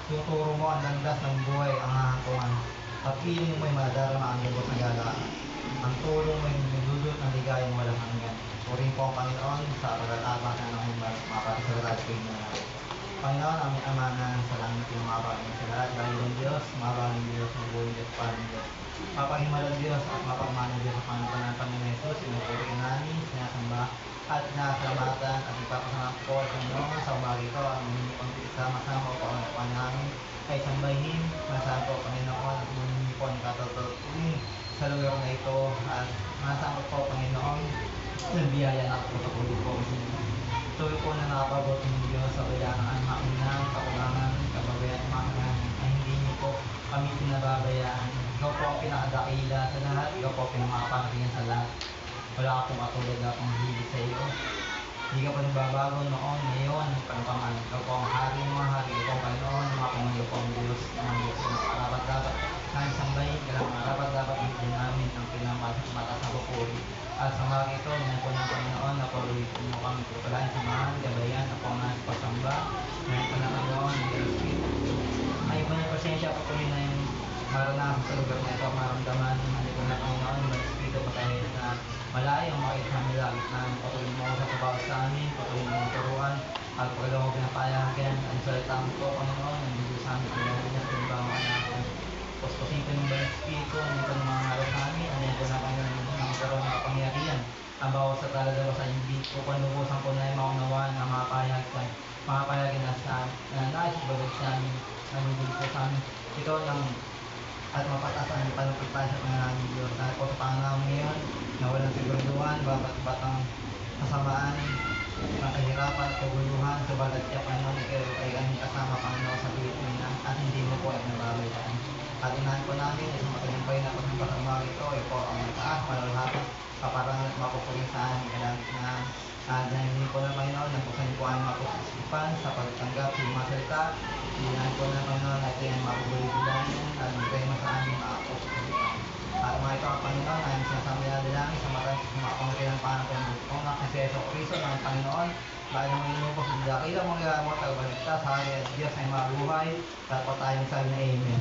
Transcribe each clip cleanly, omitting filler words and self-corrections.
Tuturo mo ang landas ng buhay ang hahantungan. Pagpiling mo'y madarama ang lubos na galaan. Ang tulong mo'y nilulot ng ligayang walang hanggan. Purihin po ang Panginoon sa pag-aabang na ng mapapasalat ko yung mga. Panginoon, aming Ama na sa langit yung mapapain sa lahat. Dahil ng Diyos, mapapain Diyos, mabuhay Diyos, paling Diyos. Mapaghimalang Diyos at mapagmano Diyos sa Panginoon ng Panginoon Jesus, sinupurihin namin, sinasamba at nasalamatan at ipapasama po sa Panginoon sa umaga ito ang hindi pang sama-sama po ang nakuha namin ay sambahin, masama po Panginoon at muli po ang katatutuin sa lugar na ito at masama po Panginoon ng biyaya na katatutuin po tuloy po na nakapabot ng Diyos sa bayangan, maunang, kakulangan, kababayan, maunang ay hindi niyo po kami pinababayaan. Ikaw po ang pinakadakila sa lahat, ikaw po ang pinakapangatingin sa lahat. Wala akong matulad na akong higit sa iyo. Hindi ka pa nagbabago noon, ngayon, panapaman. Ikaw po ang hari ng mga hari, ikaw ang Panginoon, mga Panginoon po ang Diyos, ang Diyos na karapat-dapat ng sambahin, kailangan karapat-dapat ng namin ang pinamatas na pupuri. At sa mga ito, ngayon po ng Panginoon, na patuloy po mo kami pagpalaan, samahan, gabayan, at po ang nasa pagsamba. Ngayon po ng Panginoon, ng Diyos Spirit. Ngayon po ng pasensya, patuloy na yung maranasan sa lugar na ito, maramdaman, ngayon po ng Panginoon, ng Espiritu patahil na malayo ang makita namin lagi na patuloy mo sa pabawat sa amin, patuloy mo ang turuan, at pagkalaw ko pinapayagan, ang salita mo po, Panginoon, ang bigay sa amin, ang gawin niya, pinabawang anak. Puspusin ko ng ba Espiritu, ang ito ng mga harap namin, ang ito na Panginoon, ang karoon ng kapangyarihan, ang bawat sa talaga sa hindi ko panubusan ko na yung maunawaan ang mga payagan na sa nais ibabag sa amin, ang bigay po sa amin. Ito ng at mapatasan ang panupagpasa sa Panginoon Diyos. At po sa Panginoon ngayon, na walang siguraduhan, batang kasamaan, kahirapan at kaguluhan, sa balat siya Panginoon, ay aming kasama Panginoon sa Pilipinas at hindi mo po ay nababayaan. At inahan po namin, isang matagumpay na pagpapasama ito, ay po ang mataas, malalhapan, kaparang at mapupulisan, kailangan na dahil hindi po ng Panginoon, nagpusan po ang mapupusipan sa pagtanggap sa mga salita, inahan po ng Panginoon, at yan mapupulisan, at magkayo sa aming mapupusipan. At mga ito ang Panginoon, ay sinasabi na lang sa mata sa mga pangkilang panapin po na kasi Yeso Cristo ng Panginoon, bago ng inubos sa dakilang mga gamot, tagabaligtas, hari at Diyos ay mabuhay, dapat tayong sabi na Amen.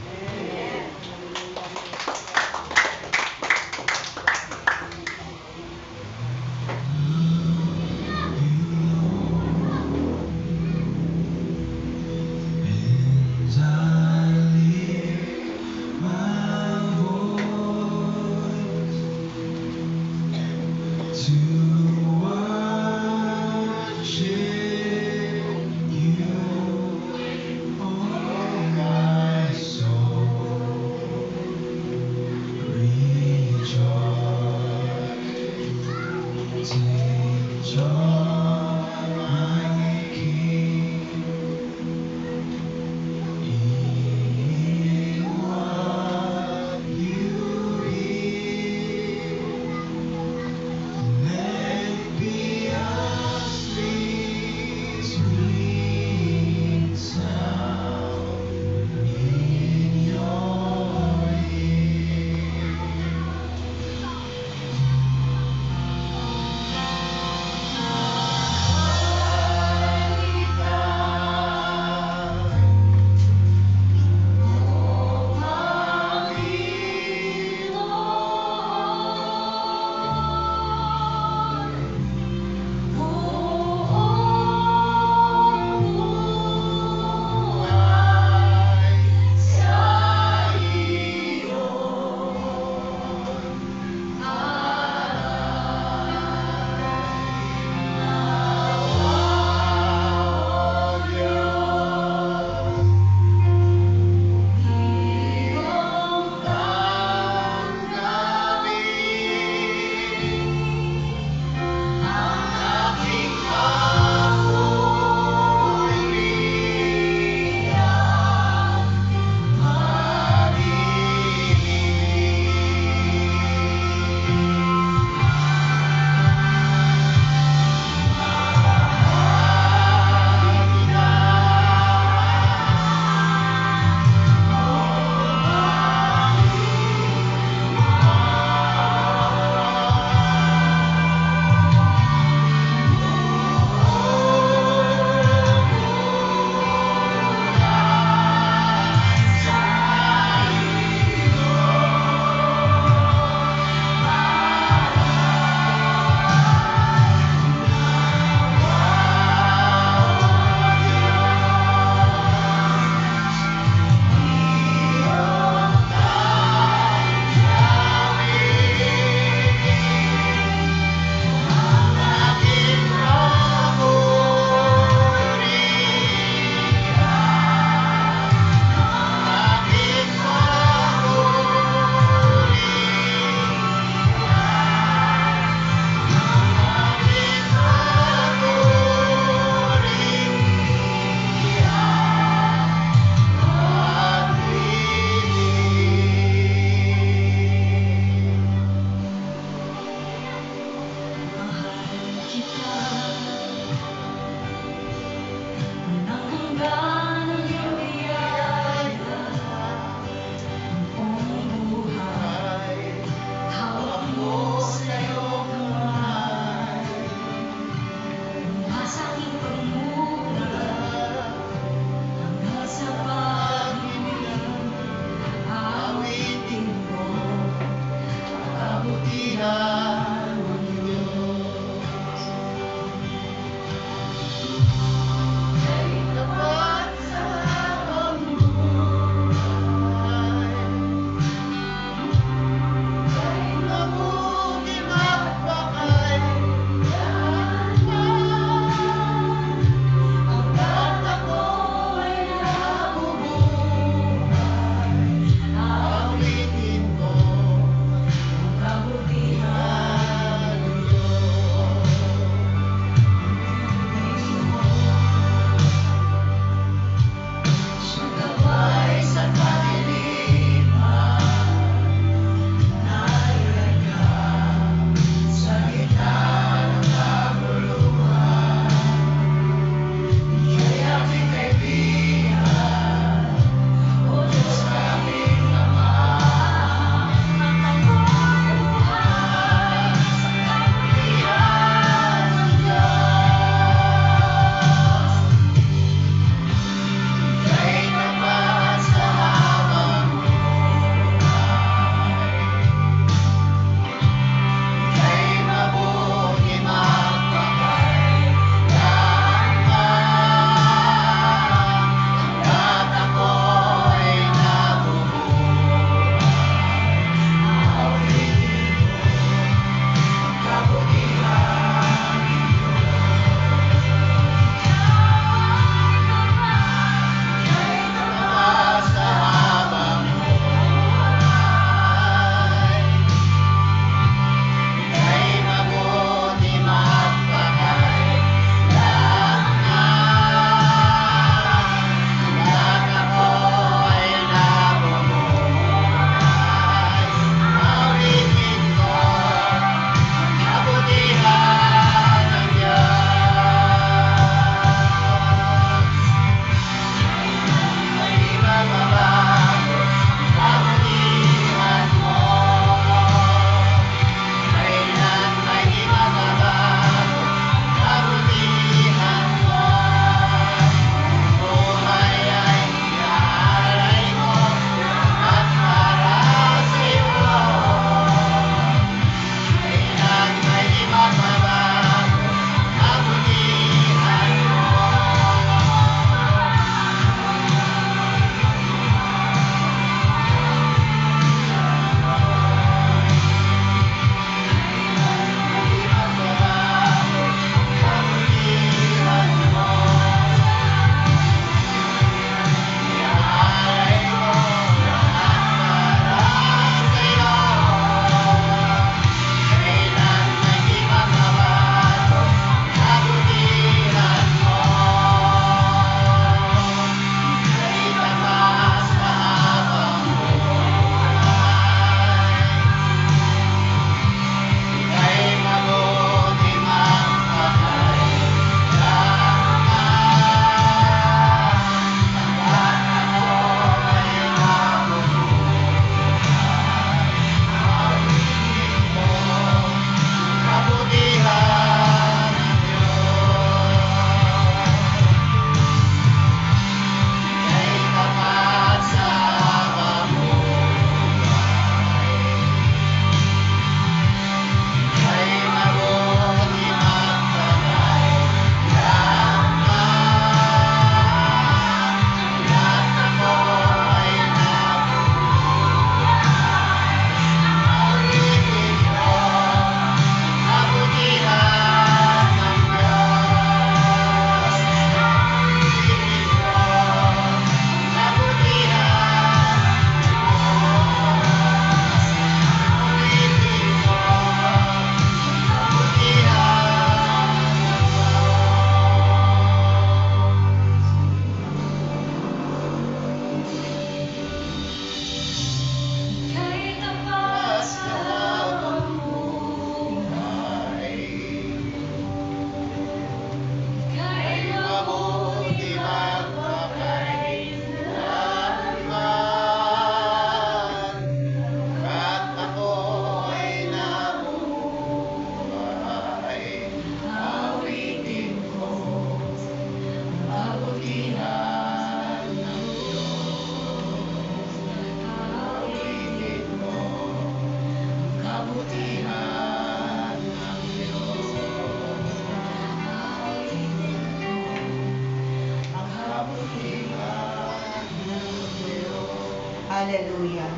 Hallelujah.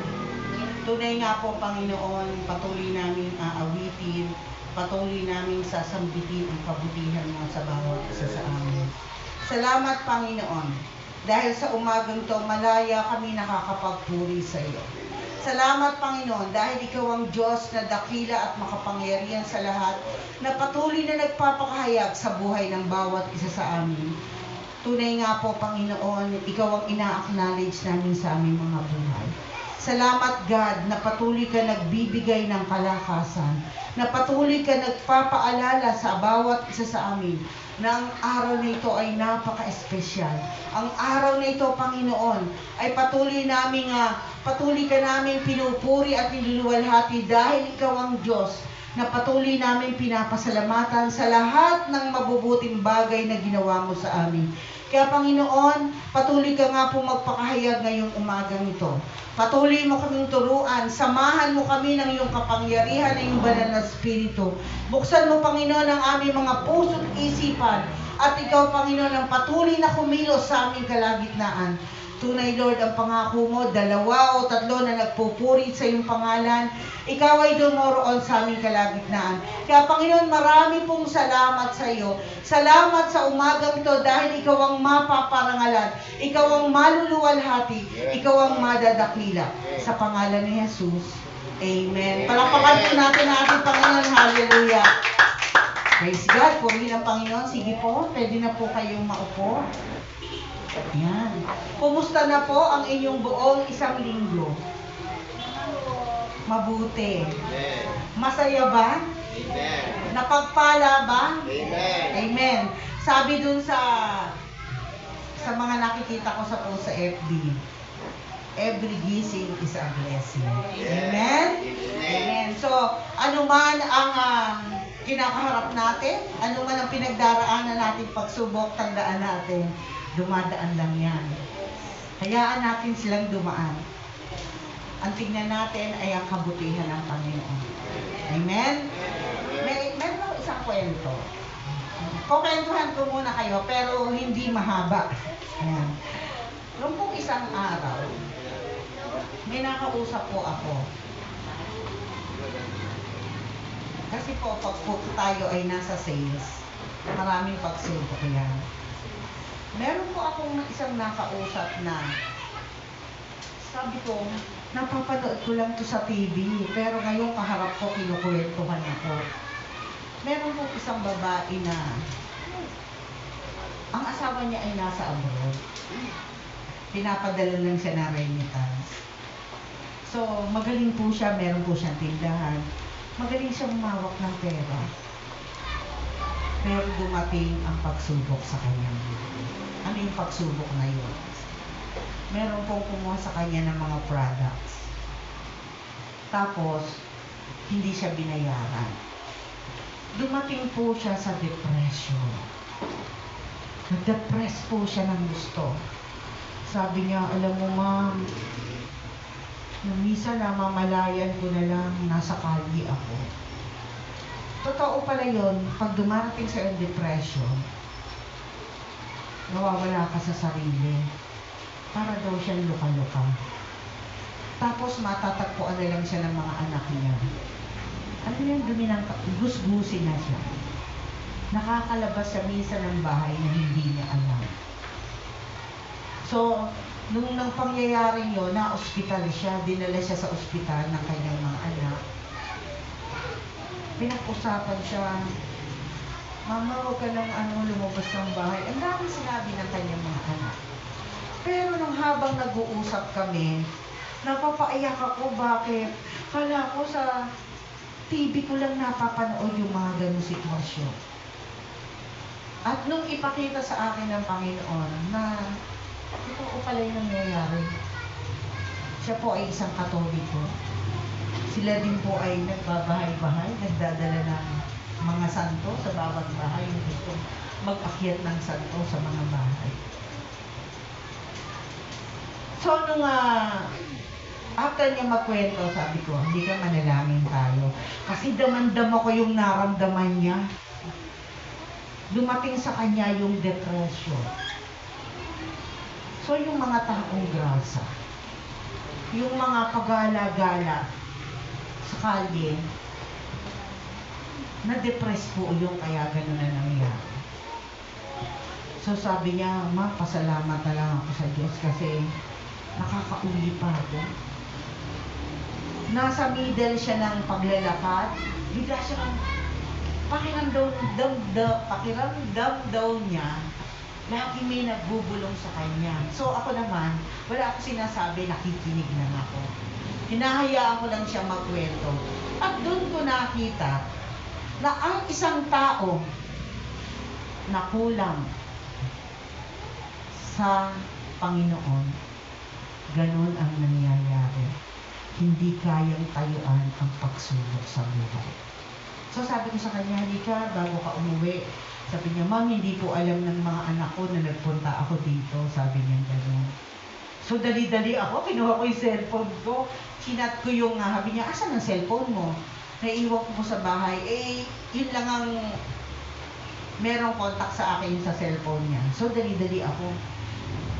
Tunay nga po, Panginoon, patuloy namin aawitin, patuloy namin sasambitin ang kabutihan mo sa bawat isa sa amin. Salamat, Panginoon, dahil sa umagang to, malaya kami nakakapagpuri sa iyo. Salamat, Panginoon, dahil ikaw ang Diyos na dakila at makapangyarihan sa lahat, na patuloy na nagpapakahayag sa buhay ng bawat isa sa amin. Tunay nga po, Panginoon, ikaw ang ina-acknowledge namin sa aming mga buhay. Salamat, God, na patuloy ka nagbibigay ng kalakasan, na patuloy ka nagpapaalala sa bawat isa sa amin na ang araw na ito ay napaka-espesyal. Ang araw na ito, Panginoon, ay patuloy ka namin pinupuri at niluluwalhati dahil ikaw ang Diyos na patuloy namin pinapasalamatan sa lahat ng mabubuting bagay na ginawa mo sa amin. Kaya, Panginoon, patuloy ka nga po magpakahayag ngayong umagang ito. Patuloy mo kaming turuan, samahan mo kami ng iyong kapangyarihan ng iyong banal na Espiritu. Buksan mo, Panginoon, ang aming mga puso't isipan, at ikaw, Panginoon, ang patuloy na kumilos sa aming kalagitnaan. Tunay, Lord, ang pangako mo, 2 o 3 na nagpupuri sa iyong pangalan, ikaw ay dumoroon sa aming kalagitnaan. Kaya, Panginoon, marami pong salamat sa iyo. Salamat sa umagang ito dahil ikaw ang mapaparangalan, ikaw ang maluluwalhati, ikaw ang madadakila. Sa pangalan ni Jesus, Amen. Palakpakan po natin ang ating Panginoon. Hallelujah. Praise God. Purihin ang Panginoon. Sige po, pwede na po kayong maupo. Yan. Kumusta na po ang inyong buong isang linggo? Mabuti. Amen. Masaya ba? Amen. Napagpala ba? Amen. Amen. Sabi dun sa mga nakikita ko sa FB, every gising is a blessing. Amen? Amen. So, ano man ang kinakaharap natin, ano man ang pinagdaraanan natin pagsubok, tandaan natin, dumadaan lang yan. Hayaan natin silang dumaan. Ang tingnan natin ay ang kabutihan ng Panginoon. Amen? Meron ako isang kwento. Kukwentuhan ko muna kayo, pero hindi mahaba. Ayan. Noong pong isang araw, may nakausap po ako. Kasi po, pag po tayo ay nasa sales, maraming pagsubok yan. Meron po akong isang nakausap na sabi ko, napapanood ko lang to sa TV, pero ngayon kaharap ko, kinukwentuhan ako. Meron po isang babae na ang asawa niya ay nasa abroad. Pinapadala lang siya na remittance. So, magaling po siya, meron po siyang tindahan. Magaling siyang umawak ng pera. Pero dumating ang pagsubok sa kanya. Ano yung pagsubok na yun? Meron pong kumuha sa kanya ng mga products. Tapos, hindi siya binayaran. Dumating po siya sa depression. Nag-depress po siya ng gusto. Sabi niya, alam mo ma'am, minsan namamalayan ko na lang, nasa kalye ako. Totoo pala yun, pag dumarating sa depression, nawawala ka sa sarili. Para daw siyang luka-luka. Tapos matatagpuan na lang siya ng mga anak niya. Ano yung dumi ng gusgusin na siya. Nakakalabas siya minsan ng bahay na hindi niya alam. So, nung pangyayaring yun, na-ospital siya, dinala siya sa ospital ng kanyang mga anak. Pinag-usapan siya, Mama, huwag ka nang lumabas ng bahay. Ang dami sinabi ng kanyang mga anak. Pero nung habang nag-uusap kami, napapaiyak ako, bakit? Kala ko sa TV ko lang napapanood yung mga ganong sitwasyon. At nung ipakita sa akin ng Panginoon na ito ko pala yung nangyayari. Siya po ay isang Katoliko. Sila din po ay nagbabahay-bahay, nagdadala ng mga santo sa bawat bahay, yung gusto mag-akyat ng santo sa mga bahay. So, nung after niya magkwento, sabi ko, hindi ka manalangin tayo. Kasi damandama ko yung naramdaman niya. Dumating sa kanya yung depression. So, yung mga taong grasa, yung mga pagala-gala sa kalye, na-depress po yung kaya gano'n na nangyari. So sabi niya, Ma, pasalamat na lang ako sa Diyos kasi nakakauli pa ako. Nasa middle siya ng paglalakad, bigla siya pakiramdam daw niya, lagi may nagbubulong sa kanya. So ako naman, wala akong sinasabi, nakikinig lang ako. Hinahayaan ko lang siya magkwento. At doon ko nakita na ang isang tao na kulang sa Panginoon, ganun ang nangyayari. Hindi kayang tayuan ang pagsubok sa buhay. So sabi ko sa kanya, halika, bago ka umuwi. Sabi niya, Ma'am, hindi po alam ng mga anak ko na nagpunta ako dito. Sabi niya gano'n. So dali-dali ako, kinuha ko yung cellphone ko. Chinat ko yung, sabi niya, asan ang cellphone mo? Naiiwan ko sa bahay. Yun lang ang merong contact sa akin sa cellphone niya. So dali-dali ako.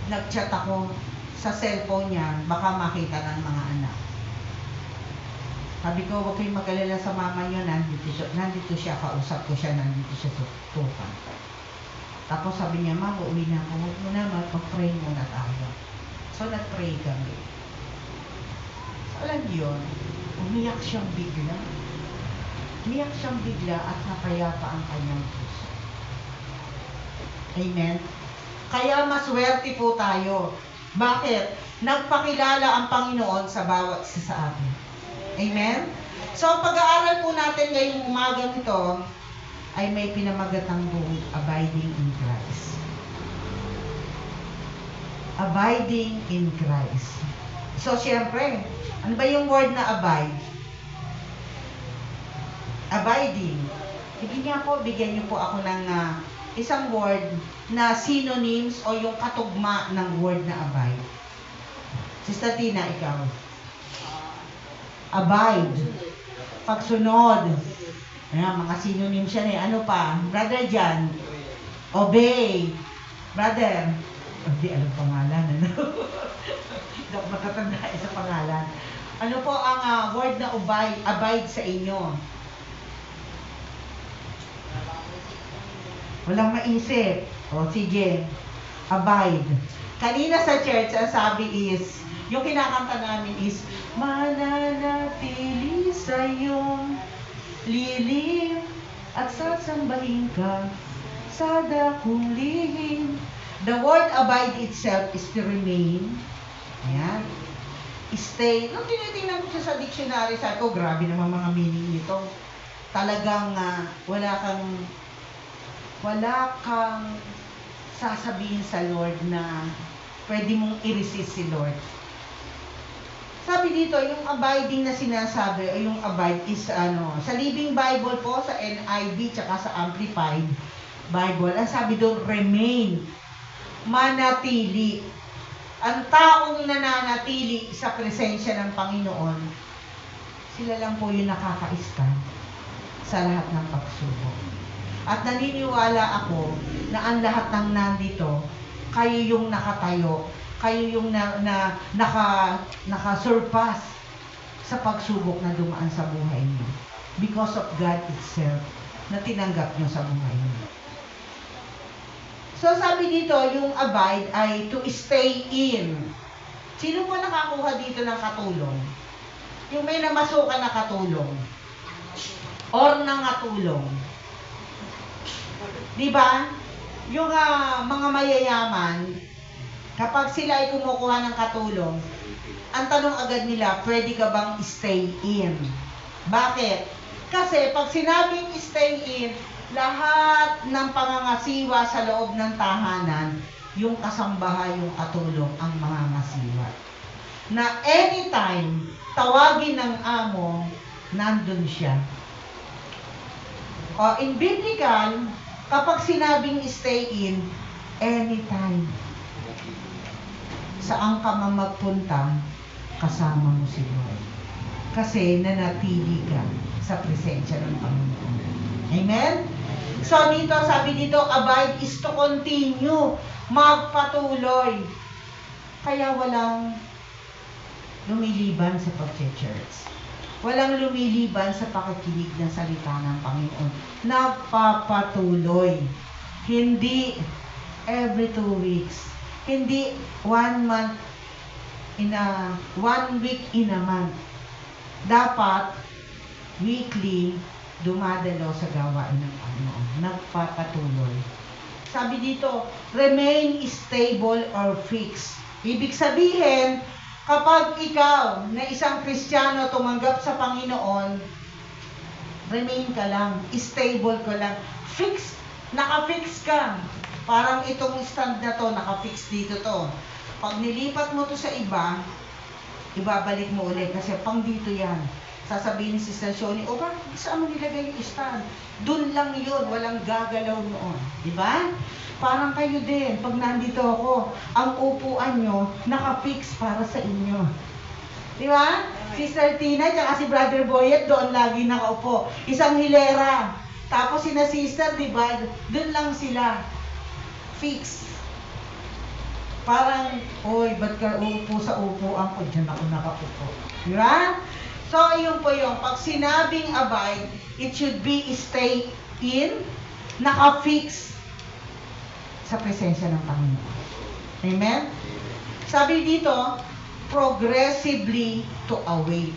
Nag-chat ako sa cellphone niya, baka makita ng mga anak. Sabi ko, huwag kayong mag-alala sa mama niyo, nandito siya, kausap ko siya, nandito siya sa tupa. Tapos sabi niya, Ma, uuwi na ako, huwag mo na, mag-pray muna tayo. So nag-pray kami. So alam yun, umiyak siyang bigla. Umiyak siyang bigla at napayapa ang kanyang puso. Amen? Kaya maswerte po tayo. Bakit? Nagpakilala ang Panginoon sa bawat isa sa atin. Amen? So, pag-aaral po natin ngayong umaga nito ay may pinamagatang buong abiding in Christ. Abiding in Christ. So, siyempre, ano ba yung word na abide? Abiding. Bigyan niyo po ako ng isang word na synonyms o yung katugma ng word na abide. Sister Tina, ikaw. Abide. Pagsunod. Ayan, mga synonyms yan eh. Ano pa? Brother Jan. Obey. Brother. Hindi alam pangalan. Ano? Hindi ako matatanda sa pangalan. Ano po ang word na abide sa inyo? Walang maisip. O sige. Abide. Kanina sa church, ang sabi is, yung kinakanta namin is, mananatili sa iyong lilim at sasambahin ka sa dakong lihim. The word abide itself is to remain. Ayan. Stay. Nung tinitingnan ko siya sa dictionary, sabi ko, grabe naman mga meaning nito. Talagang wala kang sasabihin sa Lord na pwede mong i-resist si Lord. Sabi dito, yung abiding na sinasabi, o yung abide is sa Living Bible po, sa NIV, tsaka sa Amplified Bible, ang sabi doon, remain, manatili. Ang taong nananatili sa presensya ng Panginoon, sila lang po yung nakaka-stand sa lahat ng pagsubok. At naniniwala ako na ang lahat ng nandito, kayo yung nakatayo, kayo yung naka-surpass sa pagsubok na dumaan sa buhay niyo. Because of God itself, na tinanggap niyo sa buhay niyo. So sabi dito, yung abide ay to stay in. Sino po nakakuha dito ng katulong? Yung may namasukan na katulong. Or nangatulong. Diba? Yung mga mayayaman, kapag sila ay kumukuha ng katulong, ang tanong agad nila, pwede ka bang stay in? Bakit? Kasi pag sinabing stay in, lahat ng pangangasiwa sa loob ng tahanan, yung kasambahay, yung katulong, ang mangangasiwa. Na anytime, tawagin ng amo, nandun siya. In biblical, kapag sinabing stay in, anytime. Saan ka man magpunta, kasama mo si Lord. Kasi nanatili ka sa presensya ng Panginoon. Amen? So dito, sabi dito, abide is to continue, magpatuloy. Kaya walang lumiliban sa pag-church. Walang lumiliban sa pakikinig ng salita ng Panginoon. Napapatuloy. Hindi every 2 weeks. Hindi 1 month in a 1 week in a month. Dapat weekly dumadalo sa gawain ng Panginoon. Nagpapatuloy. Sabi dito, remain stable or fixed. Ibig sabihin, kapag ikaw na isang Kristiyano tumanggap sa Panginoon, remain ka lang, stable ka lang, fixed, naka-fix ka. Parang itong stand na to, naka-fix dito to. Pag nilipat mo to sa iba, ibabalik mo ulit kasi pang dito yan. Sasabihin ni Sister Shoni, o bakit saan mo nilagay yung stand? Doon lang yun, walang gagalaw noon. Diba? Parang kayo din, pag nandito ako, ang upuan nyo, naka-fix para sa inyo. Diba? Sister Tina, tsaka si Brother Boyet, doon lagi nakaupo. Isang hilera. Tapos sina Sister, diba? Doon lang sila. Fix. Parang, oy, ba't ka upo sa upuan ko? Diyan ako nakaupo. Diba? So, yun po yung, pag sinabing abide, it should be stay in, naka-fix sa presensya ng Panginoon. Amen? Sabi dito, progressively to await.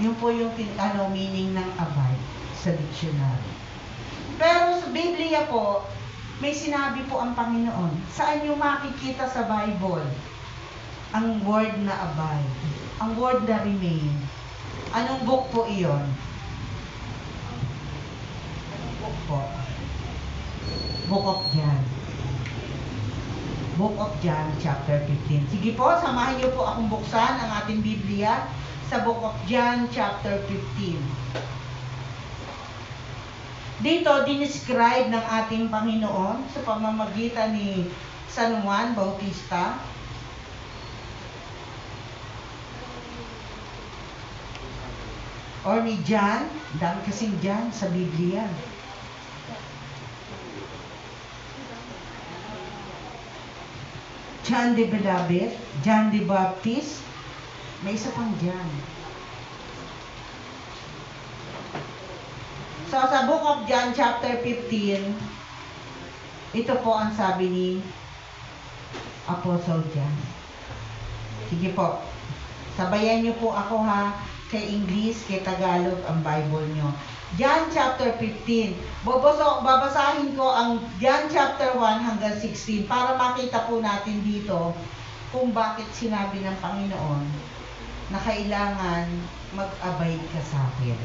Yun po yung meaning ng abide sa dictionary. Pero sa Biblia po, may sinabi po ang Panginoon. Saan yung makikita sa Bible? Ang word na abide. Ang word na remain. Anong book po iyon? Anong book po? Book of John. Book of John, chapter 15. Sige po, samahan niyo po akong buksan ang ating Biblia sa Book of John, chapter 15. Dito, dinescribe ng ating Panginoon sa pamamagitan ni San Juan Bautista or ni John, dami kasing John sa Biblia. John the Beloved, John the Baptist, may isa pang John. So, sa Book of John, chapter 15, ito po ang sabi ni Apostle John. Sige po, sabayan niyo po ako ha, kay English, kay Tagalog, ang Bible niyo. John chapter 15. Babasahin ko ang John chapter 1 hanggang 16 para makita po natin dito kung bakit sinabi ng Panginoon na kailangan mag-abide ka sa akin.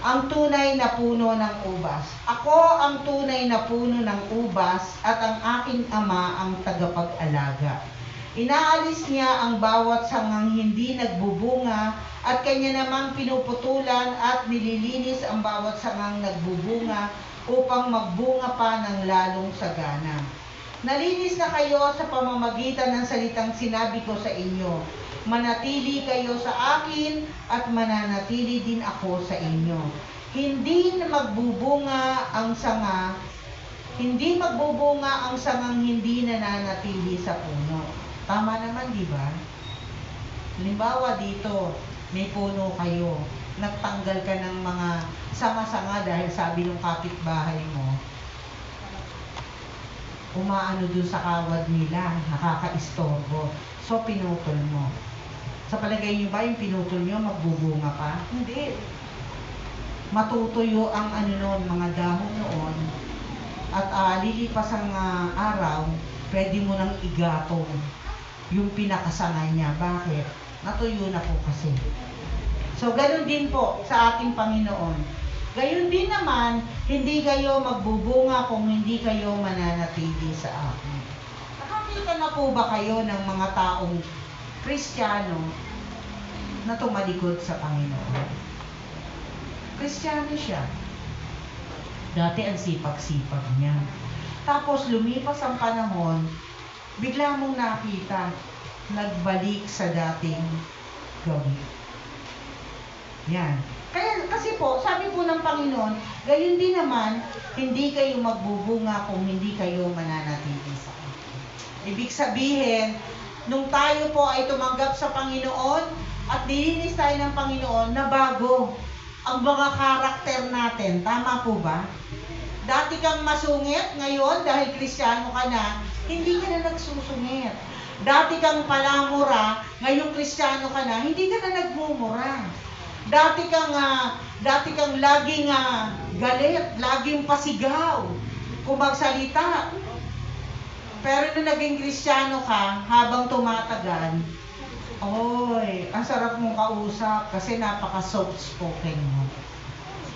Ang tunay na puno ng ubas. Ako ang tunay na puno ng ubas at ang aking ama ang tagapag-alaga. Inaalis niya ang bawat sangang hindi nagbubunga at kanya namang pinuputulan at nililinis ang bawat sangang nagbubunga upang magbunga pa ng lalong sagana. Nalinis na kayo sa pamamagitan ng salitang sinabi ko sa inyo. Manatili kayo sa akin at mananatili din ako sa inyo. Hindi magbubunga ang sangang hindi nananatili sa puno. Tama naman, di ba? Halimbawa dito, may puno kayo. Nagtanggal ka ng mga sanga-sanga dahil sabi ng kapitbahay mo, umaano dun sa kawad nila, nakaka-istorbo. So, pinutol mo. Sa palagay nyo ba, yung pinutol nyo, magbubunga pa? Hindi. Matutuyo ang mga dahon noon. At lilipas ang araw, pwede mo nang igatong yung pinakasanga niya. Bakit? Natuyo na po kasi. So, ganun din po sa ating Panginoon. Gayon din naman, hindi kayo magbubunga kung hindi kayo mananatili sa akin. Nakakita na po ba kayo ng mga taong Kristiyano na tumalikod sa Panginoon? Kristiyano siya. Dati ang sipag-sipag niya. Tapos lumipas ang panahon, bigla mong nakita, nagbalik sa dating gawin. Yan. Kasi po, sabi po ng Panginoon, gayon din naman, hindi kayo magbubunga kung hindi kayo mananatili sa akin. Ibig sabihin, nung tayo po ay tumanggap sa Panginoon at nilinis tayo ng Panginoon, na bago ang mga karakter natin. Tama po ba? Dati kang masungit, ngayon dahil Kristiyano ka na, hindi ka na nagsusungit. Dati kang palamura, ngayon Kristiyano ka na, hindi ka na nagmumura. Dati kang laging galit, laging pasigaw, kung magsalita. Pero nung naging Kristiyano ka, habang tumatagal, oy, ang sarap mong kausap kasi napaka-soft spoken mo.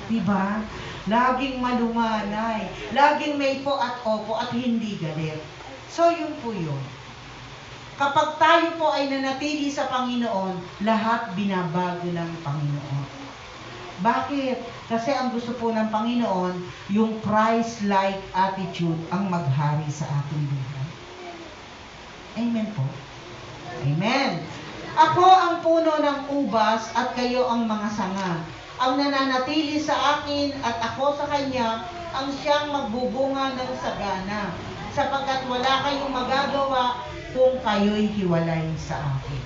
Diba? Laging malumanay, laging may po at opo at hindi galit. So, yun po yun. Kapag tayo po ay nanatili sa Panginoon, lahat binabago ng Panginoon. Bakit? Kasi ang gusto po ng Panginoon, yung Christ-like attitude ang maghari sa ating buhay. Amen po. Amen. Ako ang puno ng ubas at kayo ang mga sanga. Ang nananatili sa akin at ako sa kanya, ang siyang magbubunga ng sagana. Sapagkat wala kayong magagawa kung kayo'y hiwalay sa akin.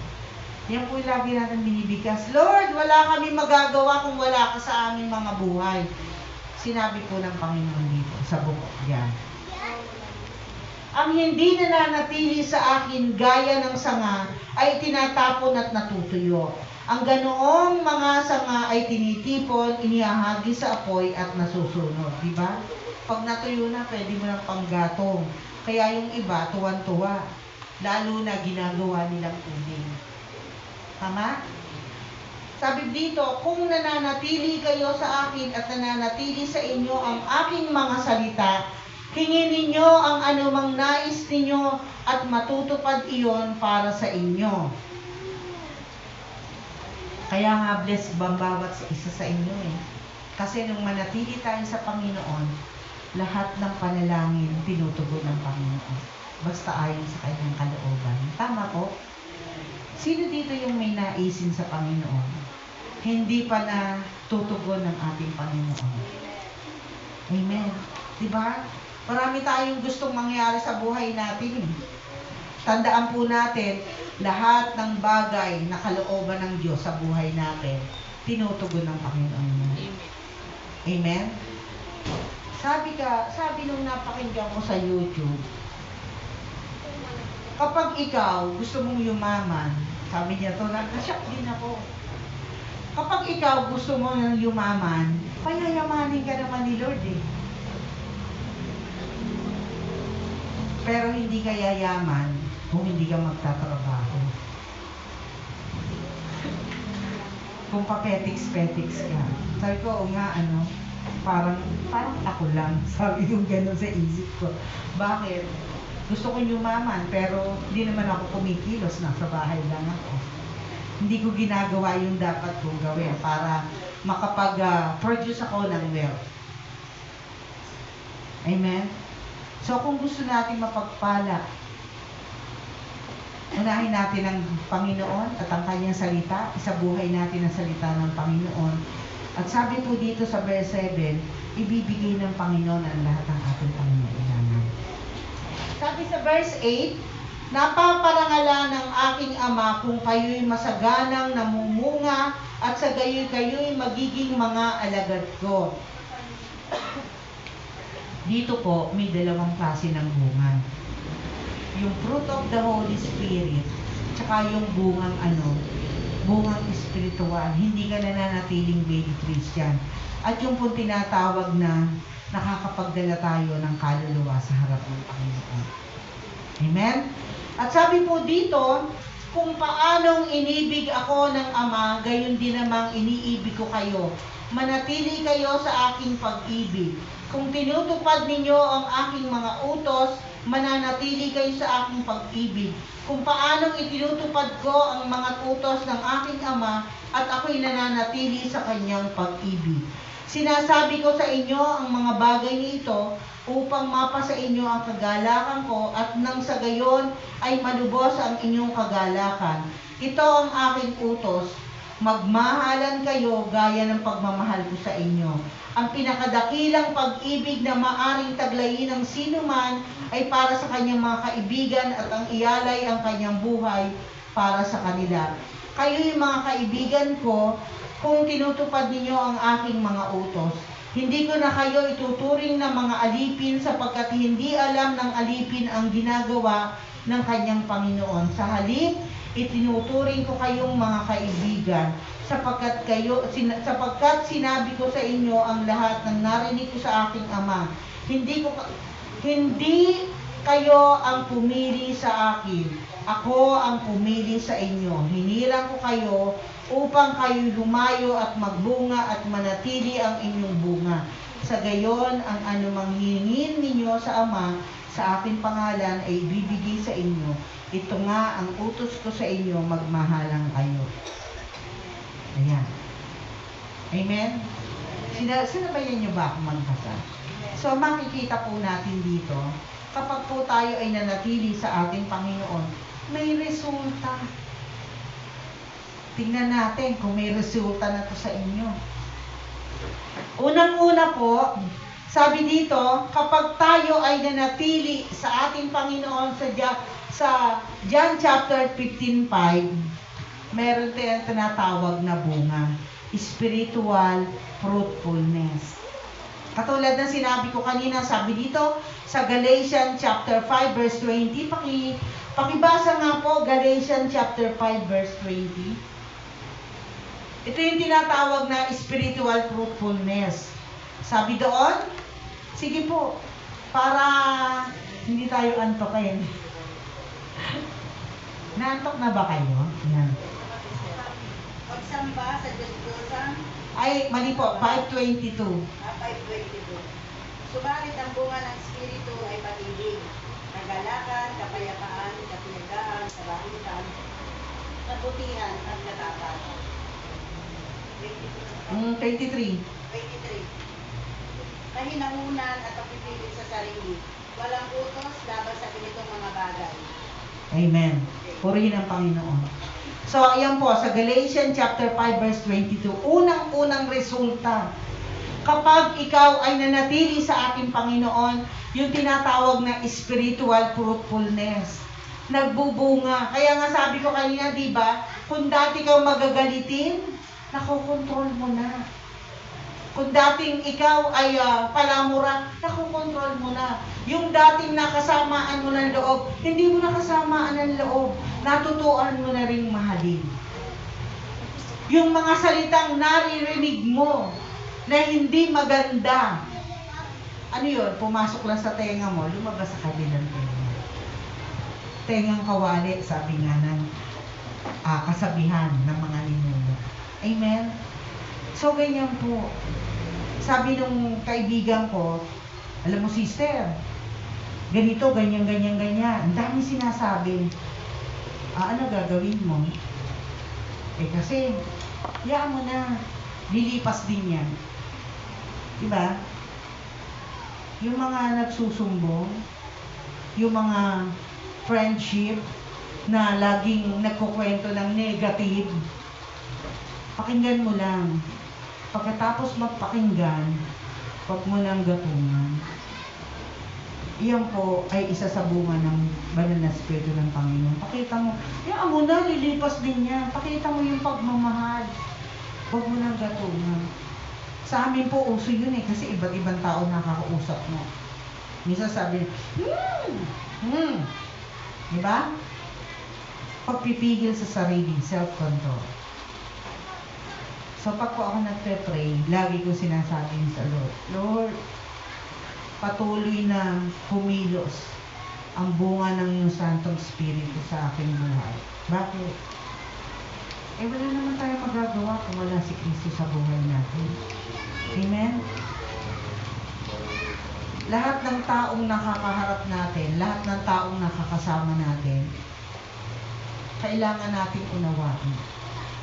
Yan po yung lagi natin binibigkas. Lord, wala kami magagawa kung wala ka sa aming mga buhay. Sinabi po ng Panginoon dito sa bukod yan. Ang hindi nananatili sa akin gaya ng sanga ay tinatapon at natutuyo. Ang ganoong mga sanga ay tinitipon, inihahagi sa apoy at nasusunod. Diba? Pag natuyo na, pwede mo ng panggatong. Kaya yung iba, tuwan-tuwa. Lalo na ginagawa nilang uling. Tama? Sabi dito, kung nananatili kayo sa akin at nananatili sa inyo ang aking mga salita, hingin ninyo ang anumang nais ninyo at matutupad iyon para sa inyo. Kaya nga bless ba bawat isa sa inyo eh. Kasi nung manatili tayo sa Panginoon, lahat ng panalangin tinutugon ng Panginoon. Basta ayon sa kanyang kalooban. Tama po? Sino dito yung may naisin sa Panginoon? Hindi pa na tutugon ng ating Panginoon. Amen. Diba? Marami tayong gustong mangyari sa buhay natin. Tandaan po natin, lahat ng bagay na kalooban ng Diyos sa buhay natin, tinutugon ng Panginoon. Amen? Sabi nung napakinggan ko sa YouTube, kapag ikaw gusto mong yumaman, sabi niya to, nasyak din ako. Kapag ikaw gusto mong yumaman, payayamanin ka naman ni Lord eh. Pero hindi ka yayaman kung hindi ka magtatrabaho. Kung papetiks-petiks ka. Sabi ko, nga, parang ako lang. Sabi ko gano'n sa isip ko. Bakit? Gusto ko yumaman, pero hindi naman ako kumikilos. Nasa bahay lang ako. Hindi ko ginagawa yung dapat kong gawin para makapag-produce ako ng wealth. Amen? So, kung gusto natin mapagpala, unahin natin ang Panginoon at ang kanyang salita, isabuhay natin ang salita ng Panginoon. At sabi po dito sa verse 7, ibibigay ng Panginoon ang lahat ng ating pangangailangan. Sabi sa verse 8, napaparangalan ng aking Ama kung kayo'y masaganang namumunga at sa gayo'y kayo'y magiging mga alagad ko. Dito po, may dalawang klase ng bunga. Yung fruit of the Holy Spirit, tsaka yung bungang espiritual. Hindi ka nananatiling baby Christian. At yung pong tinatawag na nakakapagdala tayo ng kaluluwa sa harap ng Panginoon. Amen? At sabi po dito, kung paanong inibig ako ng Ama, gayon din namang iniibig ko kayo. Manatili kayo sa aking pag-ibig. Kung tinutupad ninyo ang aking mga utos, mananatili kayo sa aking pag-ibig. Kung paanong itinutupad ko ang mga utos ng aking Ama at ako'y nananatili sa kanyang pag-ibig. Sinasabi ko sa inyo ang mga bagay nito upang mapasa inyo ang kagalakan ko at nang sa gayon ay malubos ang inyong kagalakan. Ito ang aking utos. Magmahalan kayo gaya ng pagmamahal ko sa inyo. Ang pinakadakilang pag-ibig na maaring taglayin ng sinuman ay para sa kanyang mga kaibigan at ang iyalay ang kanyang buhay para sa kanila. Kayo'y mga kaibigan ko kung tinutupad ninyo ang aking mga utos. Hindi ko na kayo ituturing na mga alipin sapagkat hindi alam ng alipin ang ginagawa ng kanyang Panginoon. Sa halip, itinuturing ko kayong mga kaibigan sapagkat sinabi ko sa inyo ang lahat ng narinig ko sa aking Ama. Hindi kayo ang pumili sa akin. Ako ang pumili sa inyo. Hinirang ko kayo upang kayo lumayo at magbunga at manatili ang inyong bunga. Sa gayon, ang anumang hingin ninyo sa Ama sa aking pangalan ay ibibigay sa inyo. Ito nga ang utos ko sa inyo, magmahalan kayo. Ayan. Amen? Sinabayan niyo ba akong magbasa? So, makikita po natin dito, kapag po tayo ay nanatili sa ating Panginoon, may resulta. Tingnan natin kung may resulta na to sa inyo. Unang-una po, sabi dito, kapag tayo ay nanatili sa ating Panginoon sa John chapter 15:5, meron tayong tinatawag na bunga, spiritual fruitfulness. Katulad na sinabi ko kanina, sabi dito sa Galatians chapter 5 verse 20, pakibasa nga po Galatians chapter 5 verse 20. Ito yung tinatawag na spiritual fruitfulness. Sabi doon, sige po, para hindi tayo antokin. Naantok na ba kayo? Yan. Pagsamba sa Diyos-Diyosan, Ay, mali po, 5:22. 5:22. Subalit ang bunga ng Espiritu ay pag-ibig, kagalakan, kapayapaan, kapiyagaan, kabahitan, kabutihan, at katapatan. 23. 23. Kahinahunan at pagpipilit sa sarili. Walang utos laban sa ganitong mga bagay. Amen. Purihin ang Panginoon. So, ayan po, sa Galatians chapter 5 verse 22, unang-unang resulta. Kapag ikaw ay nanatili sa ating Panginoon, yung tinatawag na spiritual fruitfulness. Nagbubunga. Kaya nga sabi ko kanina, di ba, kung dati kang magagalitin, nakokontrol mo na. Kung dating ikaw ay palamura, nakokontrol mo na. Yung dating nakasamaan mo ng loob, hindi mo nakasamaan ng loob. Natutuan mo na ring mahalin. Yung mga salitang naririnig mo na hindi maganda, ano yun? Pumasok lang sa tenga mo, lumabas sa kabilang tenga. Tengang kawali, sabi nga ng kasabihan ng mga ninuno. Amen? So, ganyan po. Sabi nung kaibigan ko, alam mo sister, ganito, ganyan, ganyan, ganyan. Ang dami sinasabi. Ano gagawin mo? Kasi, hayaan mo na, lilipas din yan. Diba? Yung mga nagsusumbong, yung mga friendship na laging nagkukwento ng negative, pakinggan mo lang. Pagkatapos magpakinggan, huwag mo nang gatungan. Iyan po ay isa sa bunga ng banal na Espiritu ng Panginoon. Pakita mo, hayaan mo na, lilipas din yan. Pakita mo yung pagmamahal. Huwag mo nang gatungan. Sa amin po, uso yun kasi iba't ibang tao nakakausap mo. Minsan sabi, diba? Pagpipigil sa sarili, self-control. So, pag po ako nagpe-pray, lagi ko sinasabi sa Lord, Lord, patuloy na kumilos ang bunga ng iyong Santong Espiritu sa aking buhay. Bakit? Wala naman tayo magagawa kung wala si Kristo sa buhay natin. Amen? Lahat ng taong nakakaharap natin, lahat ng taong nakakasama natin, kailangan nating unawain.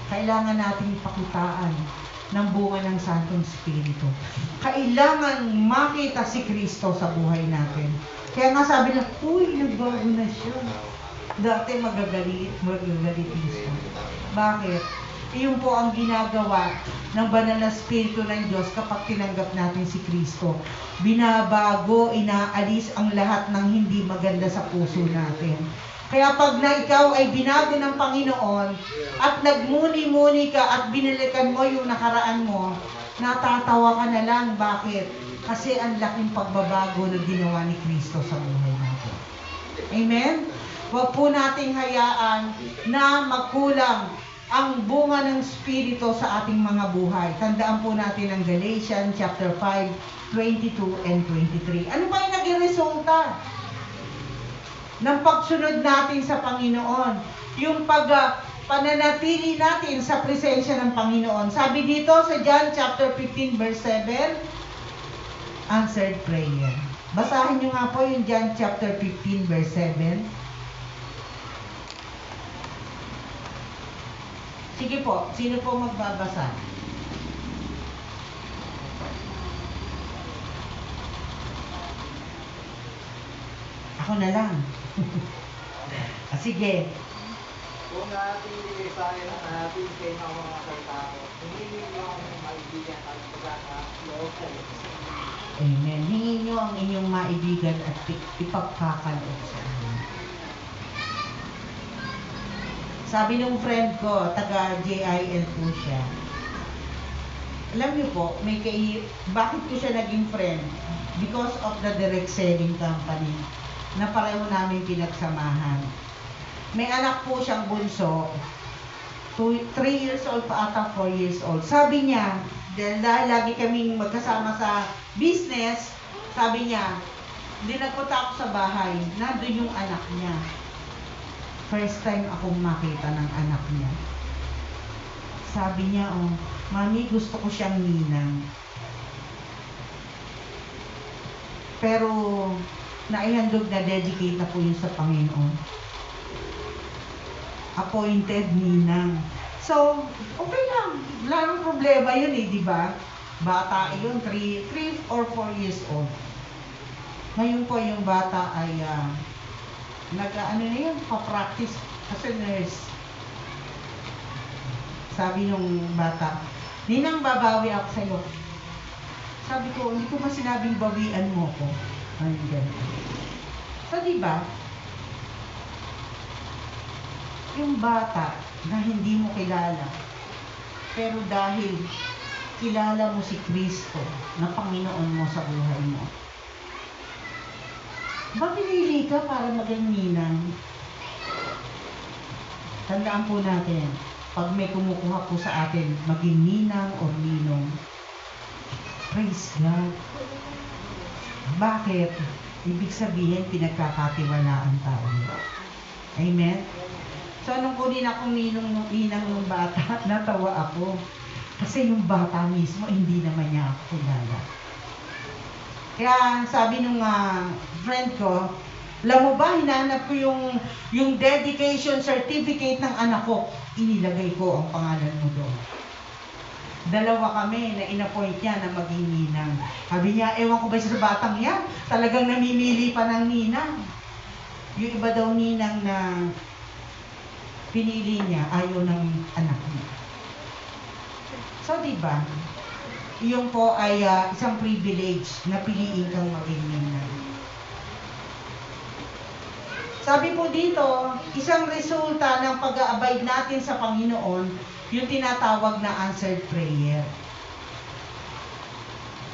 Kailangan nating pakitaan ng bunga ng Santong Espiritu. Kailangan makita si Kristo sa buhay natin. Kaya nga sabi lang, uy, nagbago na siya. Dati magagalit siya. Bakit? Iyon po ang ginagawa ng banal na Espiritu ng Diyos kapag tinanggap natin si Kristo. Binabago, inaalis ang lahat ng hindi maganda sa puso natin. Kaya pag na ikaw ay binago ng Panginoon at nagmuni-muni ka at binalikan mo yung nakaraan mo, natatawa ka na lang. Bakit? Kasi ang laking pagbabago na ginawa ni Kristo sa buhay natin. Amen? Huwag po nating hayaan na magkulang ang bunga ng Espiritu sa ating mga buhay. Tandaan po natin ang Galatians chapter 5, 22 and 23. Ano ba yung naging resulta ng pagsunod natin sa Panginoon? Yung pananatili natin sa presensya ng Panginoon. Sabi dito sa John chapter 15 verse 7, answered prayer. Basahin nyo nga po yung John chapter 15 verse 7. Sige po, sino po magbabasa? Ako na lang. Sige. Kung ating lisayan ang ating kayo ng mga saltao, hindi niyo ang maibigan at pagkakaaloob sa iyo. Amen. Hingin nyo ang inyong maibigan at ipagkakaloob sa inyo. Sabi nung friend ko, taga JIL po siya. Alam niyo po, bakit ko siya naging friend? Because of the direct selling company na pareho namin pinagsamahan. May anak po siyang bunso, 3 years old pa ata, 4 years old. Sabi niya, dahil lagi kaming magkasama sa business, sabi niya, nagpunta ako sa bahay, nandun yung anak niya. First time akong makita ng anak niya. Sabi niya, Mami, gusto ko siyang ninang. Pero, naihandog na dedicate na po yun sa Panginoon. Appointed ninang. So, okay lang. Wala nang problema yun di ba? Bata yun, 3 or 4 years old. Ngayon po yung bata ay pa-practice kasi nurse. Sabi nung bata, Ninang, babawi ako sa'yo. Sabi ko, hindi ko ba sinabing bawian mo ko? Ayun, ganun. So, diba, yung bata na hindi mo kilala, pero dahil kilala mo si Kristo na Panginoon mo sa buhay mo, ba pinili ka para maging ninang? Tandaan po natin, pag may kumukuha po sa atin, maging ninang o ninong, praise God. Bakit? Ibig sabihin, pinagkakatiwalaan tayo. Amen? So, nung kunin akong ninang ng bata, natawa ako. Kasi yung bata mismo, hindi naman niya ako kilala. Kaya sabi nung friend ko, alam mo ba, hinahanap ko yung dedication certificate ng anak ko. Inilagay ko ang pangalan mo doon. 2 kami na in-appoint niya na maging ninang. Sabi niya, ewan ko ba sa batang yan? Talagang namimili pa ng ninang. Yung iba daw ninang na pinili niya, ayaw ng anak niya. So, diba? Iyon po ay isang privilege na piliin kang maging ninang. Sabi po dito, isang resulta ng pag-aabide natin sa Panginoon, yung tinatawag na answered prayer.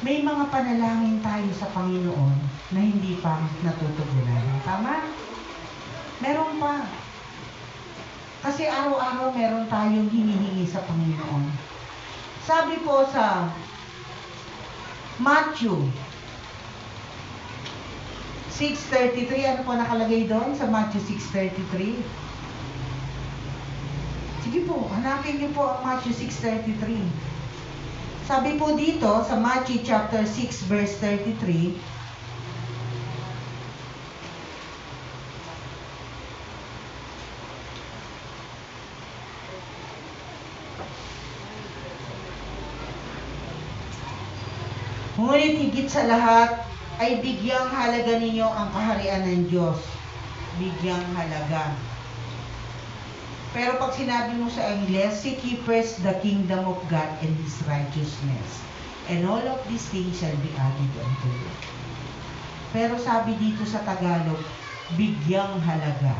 May mga panalangin tayo sa Panginoon na hindi pa natutugunan. Tama? Meron pa. Kasi araw-araw meron tayong hinihingi sa Panginoon. Sabi po sa Matthew 6:33, ano po nakalagay doon sa Matthew 6:33? Sige po, hanapin niyo po ang Matthew 6:33. Sabi po dito sa Matthew chapter 6 verse 33, ngunit higit sa lahat ay bigyang halaga ninyo ang kaharian ng Diyos. Bigyang halaga. Pero pag sinabi mo sa English, seek ye first the kingdom of God and His righteousness, and all of these things shall be added unto you. Pero sabi dito sa Tagalog, bigyang halaga.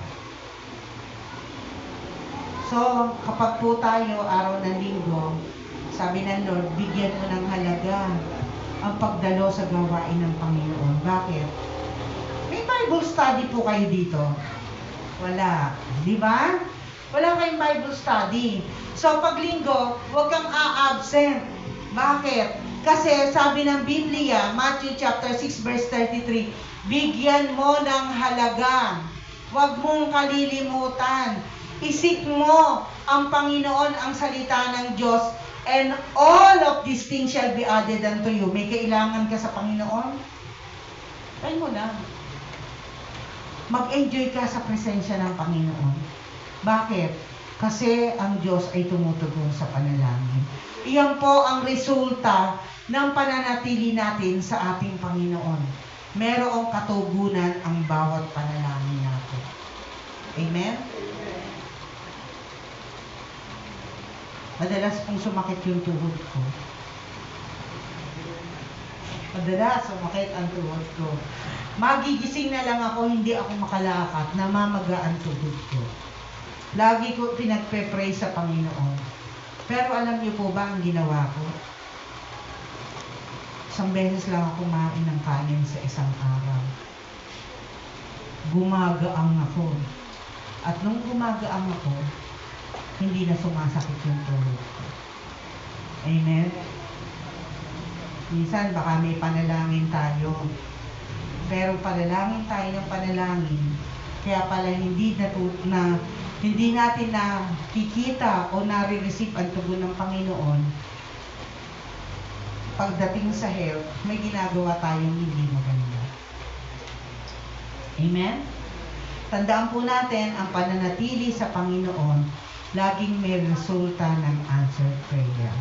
So, kapag po tayo araw ng linggo, sabi ng Lord, bigyan mo ng halaga ang pagdalo sa gawain ng Panginoon. Bakit? May Bible study po kayo dito. Wala. Di ba? Wala kayong Bible study. So, pag linggo, huwag kang a-absent. Bakit? Kasi sabi ng Biblia, Matthew chapter 6 verse 33, bigyan mo ng halaga. Huwag mong kalilimutan. Isik mo ang Panginoon, ang salita ng Diyos, and all of these things shall be added unto you. May kailangan ka sa Panginoon? Try mo lang. Mag-enjoy ka sa presensya ng Panginoon. Bakit? Kasi ang Diyos ay tumutugon sa panalangin. Iyan po ang resulta ng pananatili natin sa ating Panginoon. Merong katugunan ang bawat panalangin natin. Amen? Madalas pong sumakit yung tuhod ko. Madalas sumakit ang tuhod ko. Magigising na lang ako, hindi ako makalakad, namamaga ang tuhod ko. Lagi ko pinagpe-pray sa Panginoon. Pero alam niyo po ba ang ginawa ko? Isang beses lang ako kumain ng kanin sa isang araw. Gumagaang ako. At nung gumagaang ako, hindi na sumasakit yung tuhod ko. Amen? Minsan baka may panalangin tayo. Pero panalangin tayo ng panalangin. Kaya pala hindi natin nakikita o nare-receive ang tugon ng Panginoon. Pagdating sa health, may ginagawa tayong hindi maganda. Amen? Tandaan po natin, ang pananatili sa Panginoon, laging may resulta ng answered prayer.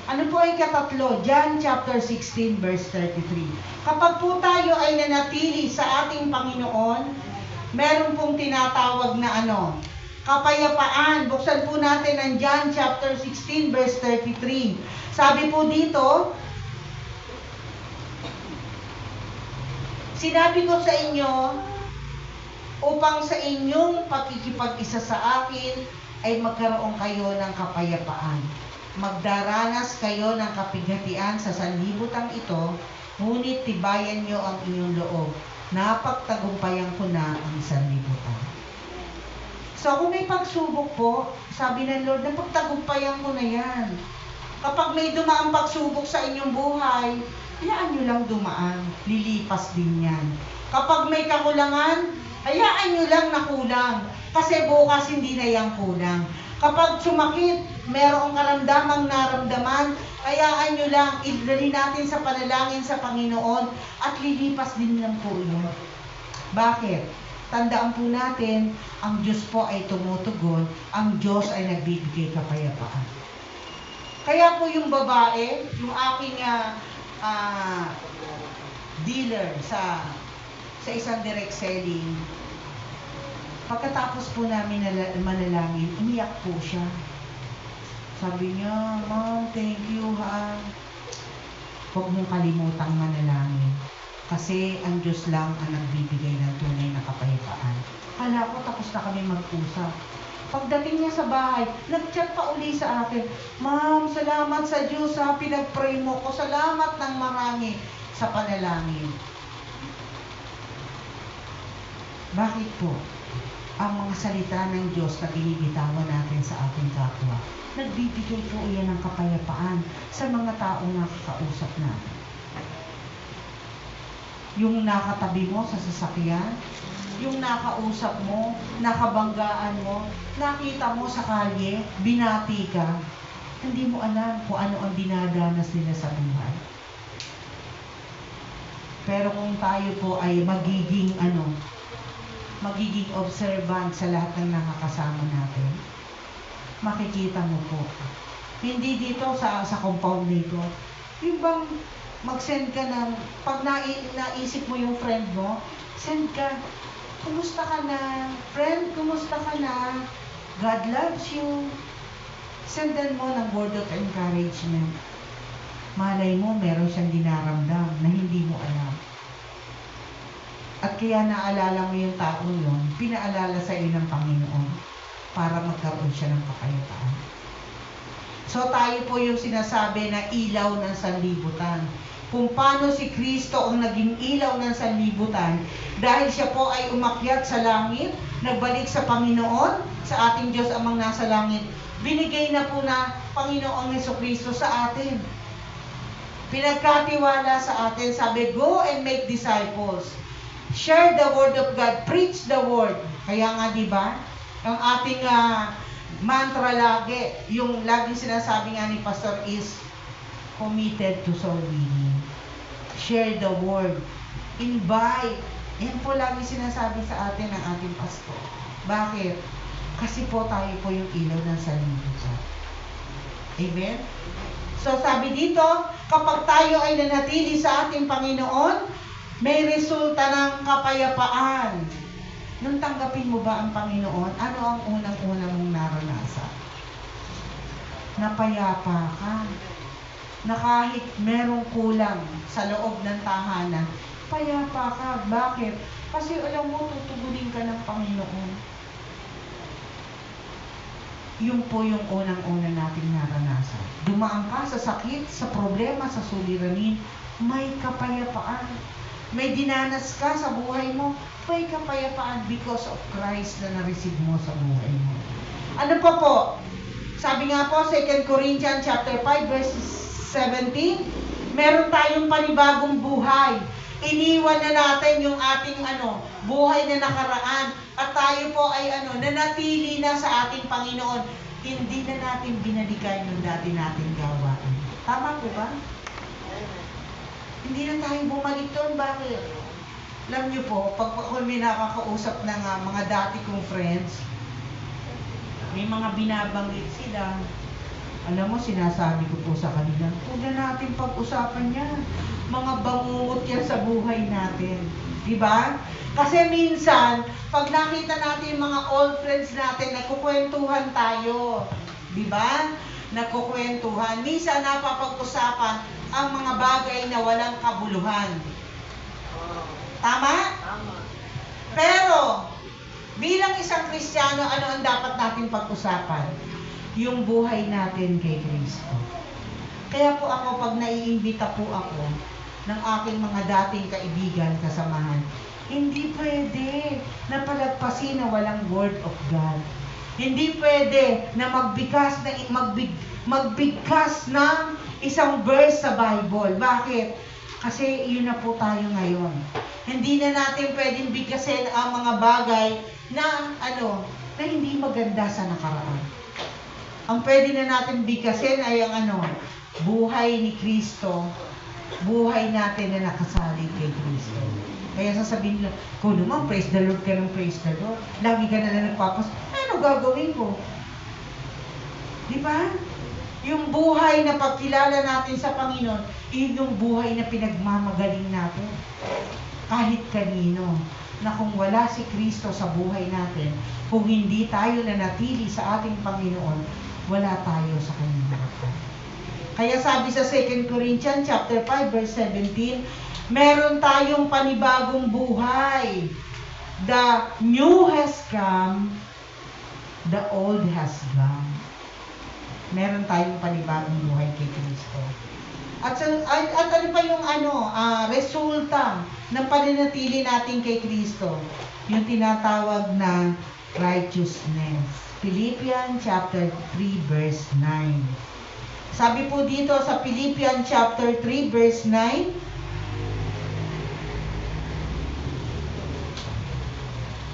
Ano po ay katatlo? John chapter 16 verse 33. Kapag po tayo ay nanatili sa ating Panginoon, meron pong tinatawag na kapayapaan. Buksan po natin ang John chapter 16 verse 33. Sabi po dito, sinabi ko sa inyo, upang sa inyong pakikipag-isa sa akin, ay magkaroon kayo ng kapayapaan. Magdaranas kayo ng kapighatian sa sanlibutan ito, ngunit tibayan nyo ang inyong loob. Napagtagumpayan ko na ang sanlibutan. So kung may pagsubok po, sabi ng Lord, napagtagumpayan ko na yan. Kapag may dumaang pagsubok sa inyong buhay, hayaan nyo lang dumaan. Lilipas din yan. Kapag may kakulangan, hayaan nyo lang na kulang. Kasi bukas hindi na yan kulang. Kapag sumakit, merong karamdamang naramdaman, hayaan nyo lang, idali natin sa panalangin sa Panginoon at lilipas din lang po yun. Bakit? Tandaan po natin, ang Diyos po ay tumutugon, ang Diyos ay nagbibigay kapayapaan. Kaya po yung babae, yung aking dealer sa isang direct selling, pagkatapos po namin manalangin, umiyak po siya. Sabi niya, Ma'am, thank you ha. Huwag mong kalimutang manalangin. Kasi ang Diyos lang ang nagbibigay ng tunay na kapayapaan. Kala ko tapos na kami mag-usap. Pagdating niya sa bahay, nag-chat pa uli sa akin, Ma'am, salamat sa Diyos ha, pinag-pray mo ko. Salamat ng marami sa panalangin. Bakit po? Ang mga salita ng Diyos na binibitawan natin sa ating kapwa, nagbibigay po iyan ng kapayapaan sa mga taong nakakausap natin. Yung nakatabi mo sa sasakyan, yung nakausap mo, nakabanggaan mo, nakita mo sa kalye, binati ka, hindi mo alam kung ano ang dinadanas nila sa buhay. Pero kung tayo po ay magiging observant sa lahat ng nakakasama natin, makikita mo po. Hindi dito sa compound nito. Yung bang mag-send ka ng, pag naisip mo yung friend mo, send ka, kumusta ka na? Friend, kumusta ka na? God loves you. Sendan mo ng word of encouragement. Malay mo, meron siyang dinaramdam na hindi mo alam. At kaya naalala mo yung taong yun, pinaalala sa iyo ng Panginoon para magkaroon siya ng kapayapaan. So tayo po yung sinasabi na ilaw ng sanlibutan. Kung paano si Kristo ang naging ilaw ng sanlibutan dahil siya po ay umakyat sa langit, nagbalik sa Panginoon, sa ating Diyos amang nasa langit, binigay na po na Panginoong Jesucristo sa atin. Pinagkatiwala sa atin, sabi, go and make disciples. Share the word of God, preach the word. Kaya nga, di ba, ang ating mantra lagi, yung laging sinasabi nga ni Pastor is committed to soul winning. Share the word. Invite. Yan po lagi sinasabi sa atin ng ating pastor. Bakit? Kasi po tayo po yung ilaw ng sanlibutan. Amen? So sabi dito, kapag tayo ay nanatili sa ating Panginoon, may resulta ng kapayapaan. Nung tanggapin mo ba ang Panginoon, ano ang unang-una mong naranasan? Napayapa ka. Na kahit merong kulang sa loob ng tahanan, payapa ka. Bakit? Kasi alam mo, tutugunin ka ng Panginoon. Yun po yung unang-una nating naranasan. Dumaan ka sa sakit, sa problema, sa suliranin, may kapayapaan. May dinanas ka sa buhay mo, may kapayapaan because of Christ na na-receive mo sa buhay mo. Ano pa po? Sabi nga po, 2 Corinthians chapter 5, verse 17, meron tayong panibagong buhay. Iniwan na natin yung ating buhay na nakaraan at tayo po ay nanatili na sa ating Panginoon. Hindi na natin binalikan yung dati nating gawain. Tama po ba? Hindi na tayo bumalik doon. Bakit? Alam niyo po, pag ako may nakakausap ng mga dati kong friends, may mga binabanggit sila. Alam mo, sinasabi ko po sa kanila, huwag na natin pag-usapan yan. Mga bangungot yan sa buhay natin. Diba? Kasi minsan, pag nakita natin yung mga old friends natin, nagkukwentuhan tayo. Diba? Nagkukwentuhan. Minsan napapag-usapan ang mga bagay na walang kabuluhan. Tama? Tama. Pero, bilang isang Kristiyano, ano ang dapat natin pag-usapan? Yung buhay natin kay Kristo. Kaya po ako, pag naiimbita po ako ng aking mga dating kaibigan, kasamahan, hindi pwede na palagpasin na walang word of God. Hindi pwede na magbigkas ng isang verse sa Bible. Bakit? Kasi yun na po tayo ngayon. Hindi na natin pwedeng bigkasin ang mga bagay na na hindi maganda sa nakaraan. Ang pwede na natin bigkasin ay ang buhay ni Kristo, buhay natin na nakasalig kay Kristo. Kaya sasabihin nila, kung naman, praise the Lord ka ng praise the Lord. Lagi ka na nagpapas, ano gagawin ko? Di ba? Yung buhay na pagkilala natin sa Panginoon, yung buhay na pinagmamagaling natin. Kahit kanino, na kung wala si Kristo sa buhay natin, kung hindi tayo nanatili sa ating Panginoon, wala tayo sa kanyang harapan. Kaya sabi sa 2 Corinthians chapter 5 verse 17, meron tayong panibagong buhay. The new has come, the old has gone. Meron tayong panibagong buhay kay Kristo. At ano pa yung resulta ng paninatili natin kay Kristo? Yung tinatawag na righteousness. Philippians chapter 3 verse 9. Sabi po dito sa Philippians chapter 3 verse 9,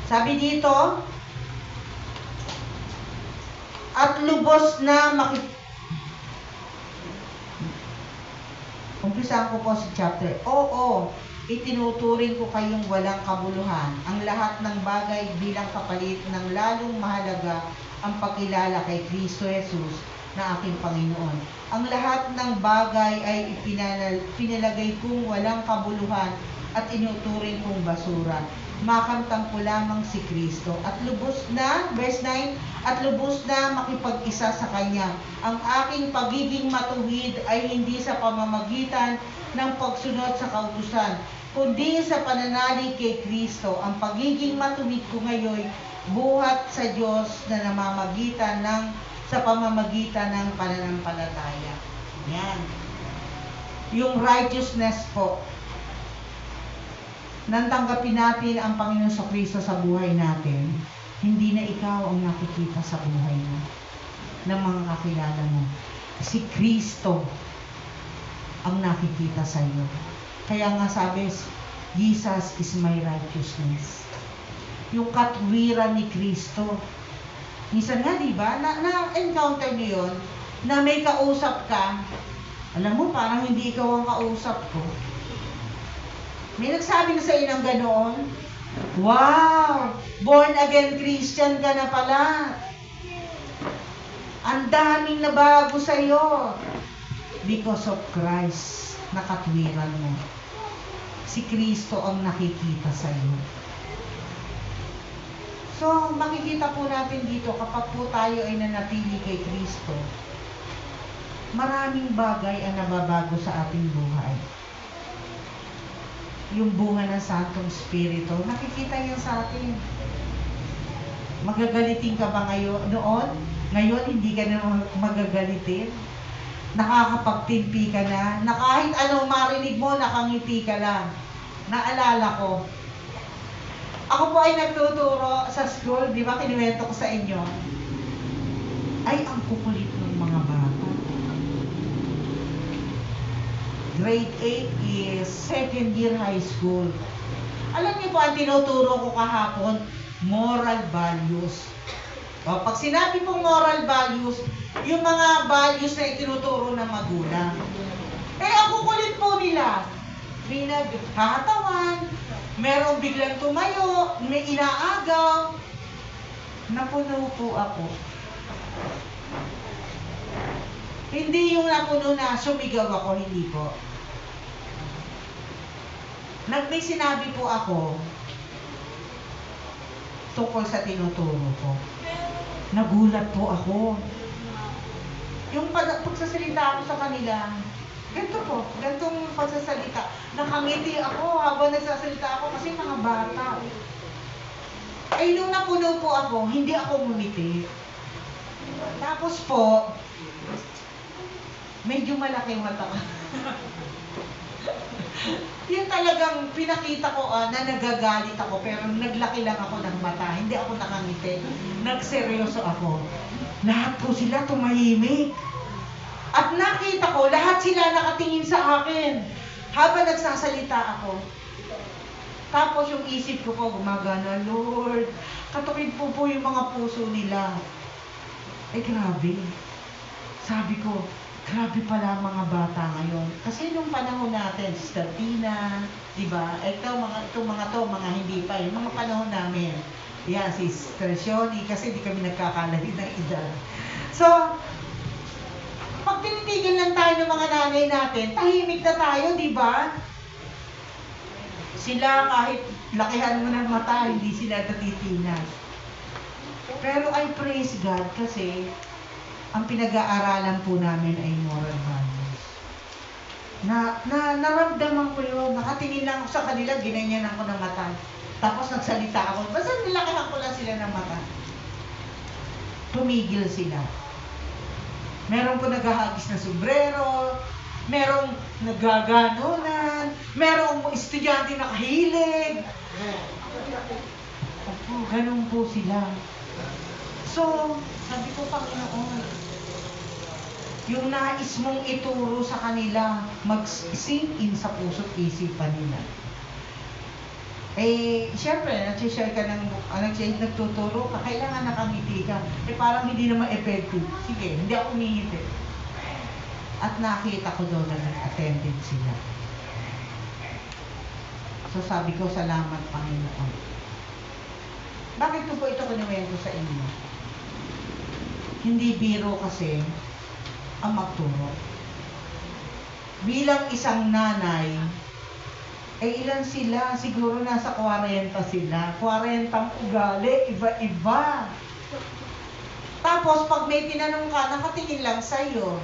sabi dito, at lubos na umpisahan ko po sa chapter. Oo, itinuturing ko kayong walang kabuluhan. Ang lahat ng bagay bilang kapalit ng lalong mahalaga ang pagkilala kay Kristo Jesus na aking Panginoon. Ang lahat ng bagay ay pinalagay kong walang kabuluhan at inuturing kong basura. Makamtang ko lamang si Kristo at lubos na, verse 9, at lubos na makipag-isa sa Kanya. Ang aking pagiging matuwid ay hindi sa pamamagitan ng pagsunod sa kautusan, kundi sa pananalig kay Kristo. Ang pagiging matuwid ko ngayon, buhat sa Diyos na namamagitan sa pamamagitan ng pananampalataya. Yan. Yung righteousness po, nang tanggapin natin ang Panginoon sa Kristo sa buhay natin, hindi na ikaw ang nakikita sa buhay mo ng mga kakilala mo. Si Kristo ang nakikita sa iyo. Kaya nga sabi, Jesus is my righteousness. Yung katwiran ni Kristo. Minsan nga, di ba, na-encounter niyo yun, na may kausap ka, alam mo, parang hindi ikaw ang kausap ko. May nagsabi na sa iyo ng ganoon, wow, born again Christian ka na pala. Ang daming nabago sa iyo. Because of Christ, nakatwiran mo. Si Kristo ang nakikita sa iyo. So, makikita po natin dito, kapag po tayo ay nanatili kay Kristo, maraming bagay ang nababago sa ating buhay. Yung bunga ng Santong Espiritu, nakikita yan sa atin. Magagalitin ka ba noon? Ngayon, hindi ka na magagalitin. Nakakapagtimpi ka na kahit anong marinig mo, nakangiti ka lang. Naalala ko, ako po ay nagtuturo sa school, di ba, kinuwento ko sa inyo. Ay, ang kukulit ng mga bata. Grade 8 is second year high school. Alam niyo po, ang tinuturo ko kahapon, moral values. O, pag sinabi pong moral values, yung mga values na itinuturo ng magulang. Eh, ang kukulit po nila. May naghahatawan, merong biglang tumayo, may inaagaw. Napuno po ako. Hindi yung napuno na sumigaw ako, hindi po. May sinabi po ako tungkol sa tinuturo ko. Nagulat po ako. Yung pagsasalita ako sa kanila, ganito po, ganitong pagsasalita. Nakangiti ako habang nagsasalita ako kasi mga bata. Ay, nung napuno po ako, hindi ako ngumiti. Tapos po, medyo malaki mata ko. Yung talagang pinakita ko na nagagalit ako, pero naglaki lang ako ng mata. Hindi ako nakangiti. Nagseryoso ako. Lahat po sila tumahimik. At nakita ko, lahat sila nakatingin sa akin habang nagsasalita ako. Tapos yung isip ko po, gumagana, Lord, katukin po yung mga puso nila. Eh, grabe. Sabi ko, grabe pala mga bata ngayon. Kasi nung panahon natin, Sister Tina, di ba? Itong mga hindi pa, yung mga panahon namin. Yan, si Sister Shoni, kasi di kami nagkakalahin ng edad. So, pag tinitigan lang tayo ng mga nanay natin, tahimik na tayo, di ba? Sila, kahit lakihan mo ng mata, hindi sila natitinag. Pero I praise God kasi ang pinag-aaralan po namin ay moral values. Naramdaman ko yun. Nakatingin lang ako sa kanila, ginanyan ako ng mata. Tapos nagsalita ako. Basta nilakihan ko lang sila ng mata. Tumigil sila. Meron po naghahagis na sombrero, merong nagaganunan, merong estudyante na kahilig. Ganun po sila. So, sabi ko, Panginoon, yung nais mong ituro sa kanila, mag-sink in sa puso't isipan nila. Eh, syempre, nag-share ka nagtuturo ka, kailangan nakangiti ka. Eh, parang hindi naman effective. Sige, hindi ako umingiti. At nakita ko doon na nag-attended sila. So, sabi ko, salamat, Panginoon. Bakit ko po ito kinuwento sa inyo? Hindi biro kasi ang magturo. Bilang isang nanay, Eh ilan sila? Siguro nasa 40 sila. 40 ugali, iba-iba. Tapos pag may tinanong ka, nakatingin lang sa'yo.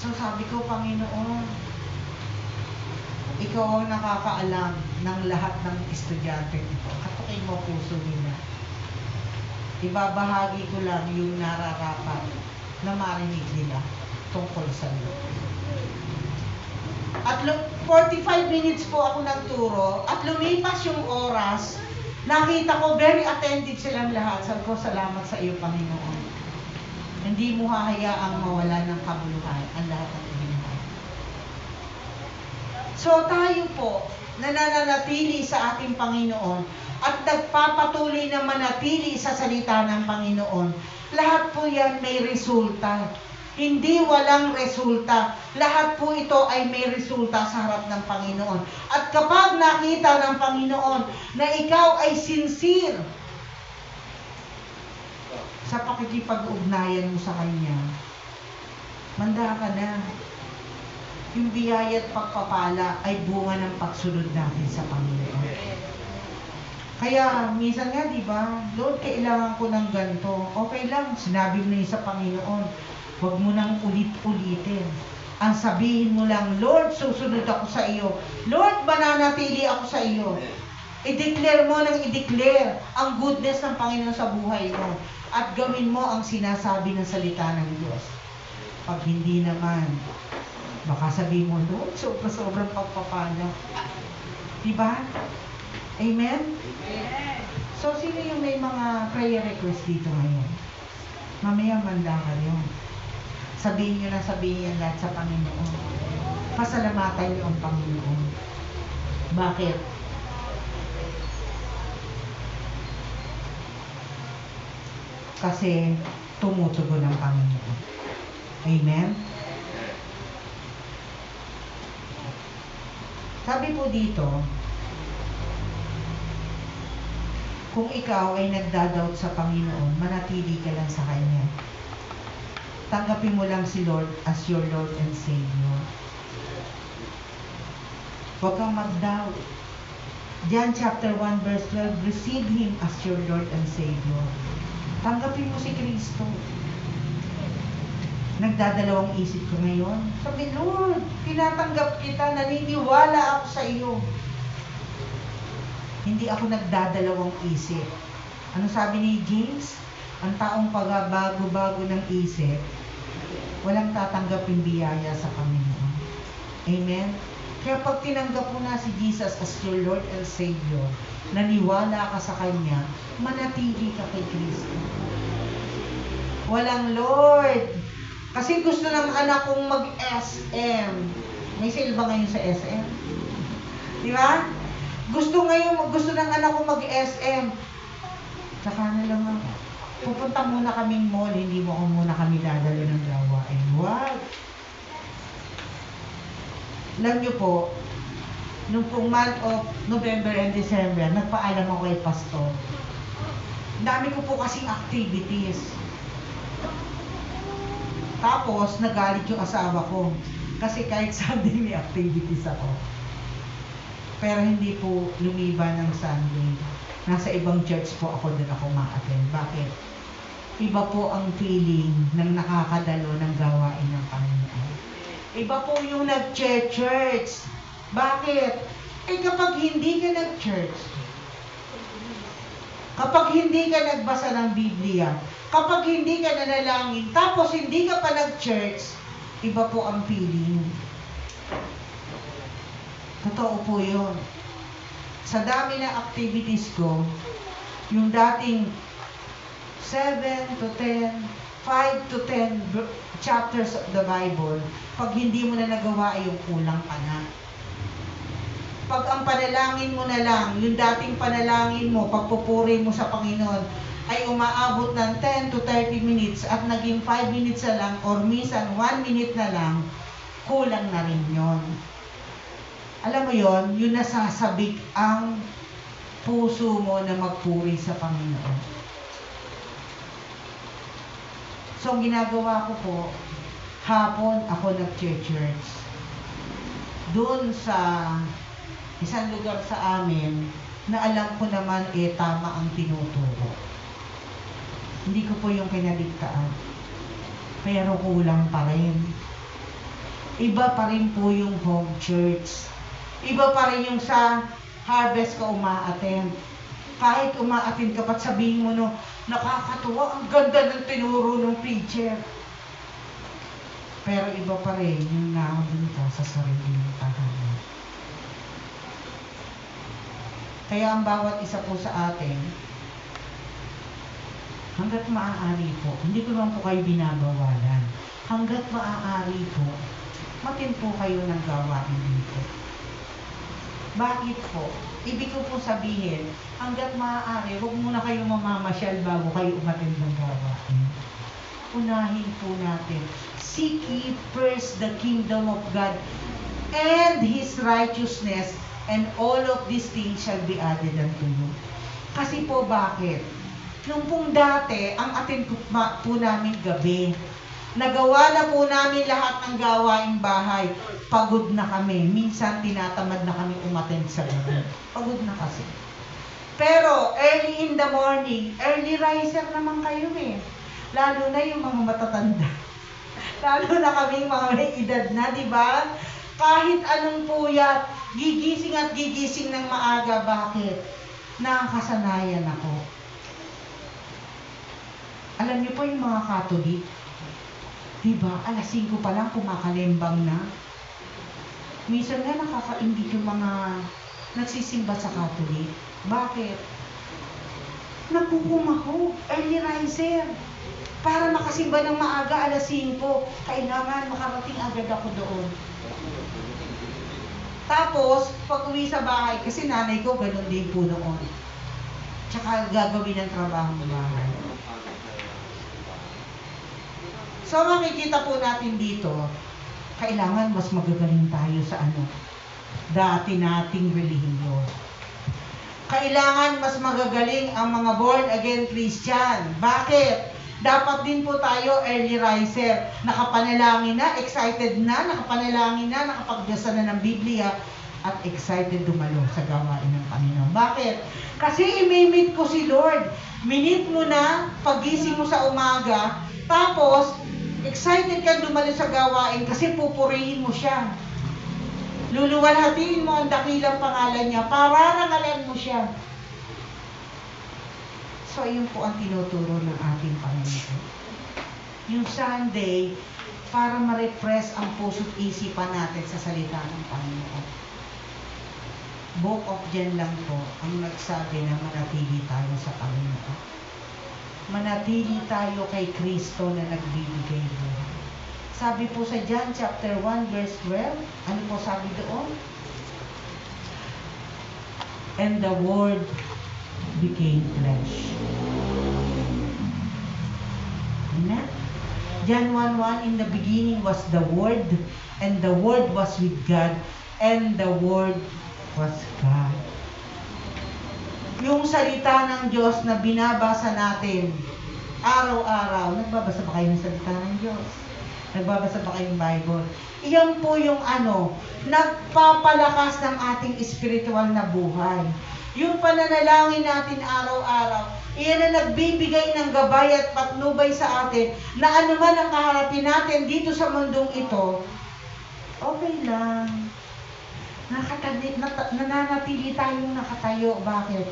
So sabi ko, Panginoon, ikaw ang nakakaalam ng lahat ng estudyante ito. Katukin mo puso nila. Ibabahagi ko lang yung nararapat na marinig nila tungkol sa iyo. At 45 minutes po ako nagturo at lumipas yung oras, nakita ko very attentive silang lahat. Sabi ko, salamat sa iyo, Panginoon. Hindi mo hahayaang mawala ng kabuluhan ang lahat ng ibinuhay. So tayo po, nananatili sa ating Panginoon at nagpapatuloy na manatili sa salita ng Panginoon, lahat po yan may resulta. Hindi walang resulta. Lahat po ito ay may resulta sa harap ng Panginoon. At kapag nakita ng Panginoon na ikaw ay sincere sa pakikipag-ugnayan mo sa Kanya, manda ka na. Yung biyaya at pagpapala ay bunga ng pagsunod natin sa Panginoon. Kaya, minsan nga, di ba, Lord, kailangan ko ng ganito. Okay lang, sinabi mo na yun sa Panginoon. Huwag mo nang ulit-ulitin. Ang sabihin mo lang, Lord, susunod ako sa iyo. Lord, mananatili ako sa iyo. I-declare mo nang i-declare ang goodness ng Panginoon sa buhay mo. At gawin mo ang sinasabi ng salita ng Diyos. Pag hindi naman, baka sabihin mo, Lord, sobrang pagpapala. Diba? Amen? Amen. So, sino yung may mga prayer request dito ngayon? Mamaya manda kayo. Sabihin nyo na sabihin yan lahat sa Panginoon. Pasalamatan nyo ang Panginoon. Bakit? Kasi tumutugon ang Panginoon. Amen? Sabi po dito, kung ikaw ay nagdadoubt sa Panginoon, manatili ka lang sa Kanya. Tanggapin mo lang si Lord as your Lord and Savior. Huwag kang mag-doubt. John chapter 1 verse 12, receive Him as your Lord and Savior. Tanggapin mo si Kristo. Nagdadalawang isip ko ngayon. Sabi, Lord, tinatanggap kita, naniniwala ako sa iyo. Hindi ako nagdadalawang isip. Ano sabi ni James? Ang taong pagbabago-bago ng isip, walang tatanggapin biyaya sa Panginoon. Amen? Kaya pag tinanggap mo na si Jesus as your Lord and Savior, naniwala ka sa Kanya, manatili ka kay Kristo. Walang Lord. Kasi gusto ng anak kong mag-SM. May sale ba ngayon sa SM? Di ba? Gusto ng anak kong mag-SM. Tsaka na lang ako. Pupunta muna kaming mall, hindi mo ako muna kami dadalo ng gawain. Wag! Alam nyo po, nung pong month of November and December, nagpaalam ako kay Pastor. Dami ko po kasing activities. Tapos, nagalit yung asawa ko. Kasi kahit Sunday may activities ako. Pero hindi po lumiban ng Sunday. Nasa ibang church po ako doon ako ma-attend. Bakit? Iba po ang feeling ng nakakadalo ng gawain ng Panginoon. Iba po yung nag-church. Bakit? Eh kapag hindi ka nag-church, kapag hindi ka nagbasa ng Biblia, kapag hindi ka nanalangin, tapos hindi ka pa nag-church, iba po ang feeling. Totoo po yun. Sa dami ng activities ko, yung dating 7 to 10, 5 to 10 chapters of the Bible, pag hindi mo na nagawa, ay yung kulang ka na. Pag ang panalangin mo na lang, yung dating panalangin mo, pagpupuri mo sa Panginoon, ay umaabot ng 10 to 30 minutes at naging 5 minutes na lang or minsan 1 minute na lang, kulang na rin yon. Alam mo yon, yung nasasabik ang puso mo na magpuri sa Panginoon. So, ang ginagawa ko po, hapon ako nag-church. doon sa isang lugar sa amin na alam ko naman tama ang tinuturo. Hindi ko po yung kinaligtaan. Pero kulang pa rin. Iba pa rin po yung home church. Iba pa rin yung sa harvest ka umaattend. Kahit umaattend ka, pat sabihin mo no, nakakatuwa, ang ganda ng tinuro ng preacher. Pero iba pa rin yung naandun ka sa sarili ng tahanan. Kaya ang bawat isa po sa atin, hanggat maaari po, hindi ko naman po kayo binabawalan, hanggat maaari po, matin po kayo ng gawain dito. Bakit po? Ibig ko po sabihin, hanggat maaari, huwag muna kayo mamamasyal bago kayo umatin ng gawain. Unahin po natin, seek ye first the kingdom of God and His righteousness, and all of these things shall be added unto you. Kasi po bakit? Nung pong dati, ang atin po namin gabi, nagawa na po namin lahat ng gawaing bahay. Pagod na kami. Minsan tinatamad na kami umattend sa gabi. Pagod na kasi. Pero early in the morning, early riser naman kayo eh. Lalo na yung mga matatanda. Lalo na kaming mga may edad na, di ba? Kahit anong puyat, gigising at gigising ng maaga. Bakit? Nakakasanayan ako. Alam niyo po yung mga Katolik, diba? Alas 5 pa lang kumakalembang na. Minsan nga nakakaingit yung mga nagsisimba sa Katolik. Bakit? Nagkukumahog, early riser. Para makasimba ng maaga, alas 5, kailangan makarating agad ako doon. Tapos, pag uwi sa bahay, kasi nanay ko, ganun din po noon. Tsaka gagawin ng trabaho ng bahay. So, makikita po natin dito, kailangan mas magagaling tayo sa dati nating relihiyon. Kailangan mas magagaling ang mga born-again Christian. Bakit? Dapat din po tayo early riser. Nakapanalangin na, excited na, nakapanalangin na, nakapagdasa na ng Biblia, at excited dumalo sa gawain ng Panginoon. Bakit? Kasi imimit ko si Lord. Minute mo na, pagising mo sa umaga, tapos, excited ka dumalo sa gawain kasi pupurihin mo siya. Luluwalhatiin mo ang dakilang pangalan niya, pararangalan mo siya. So, yun po ang tinuturo ng ating Panginoon. Yung Sunday, para ma-repress ang puso't isipan natin sa salita ng Panginoon. Book of John lang po ang nagsabi na manatili tayo sa Panginoon. Manatili tayo kay Kristo na nagbibigay buhay. Sabi po sa John chapter 1 verse 12, ano po sabi doon? And the Word became flesh. Amen? John 1:1, in the beginning was the Word, and the Word was with God, and the Word was God. Yung salita ng Diyos na binabasa natin araw-araw, nagbabasa ba kayo ng salita ng Diyos? Nagbabasa ba kayo ng Bible? Iyan po yung nagpapalakas ng ating spiritual na buhay. Yung pananalangin natin araw-araw, iyan na nagbibigay ng gabay at patnubay sa atin na anuman ang kaharapin natin dito sa mundong ito, okay lang. Nananatili tayong nakatayo. Bakit?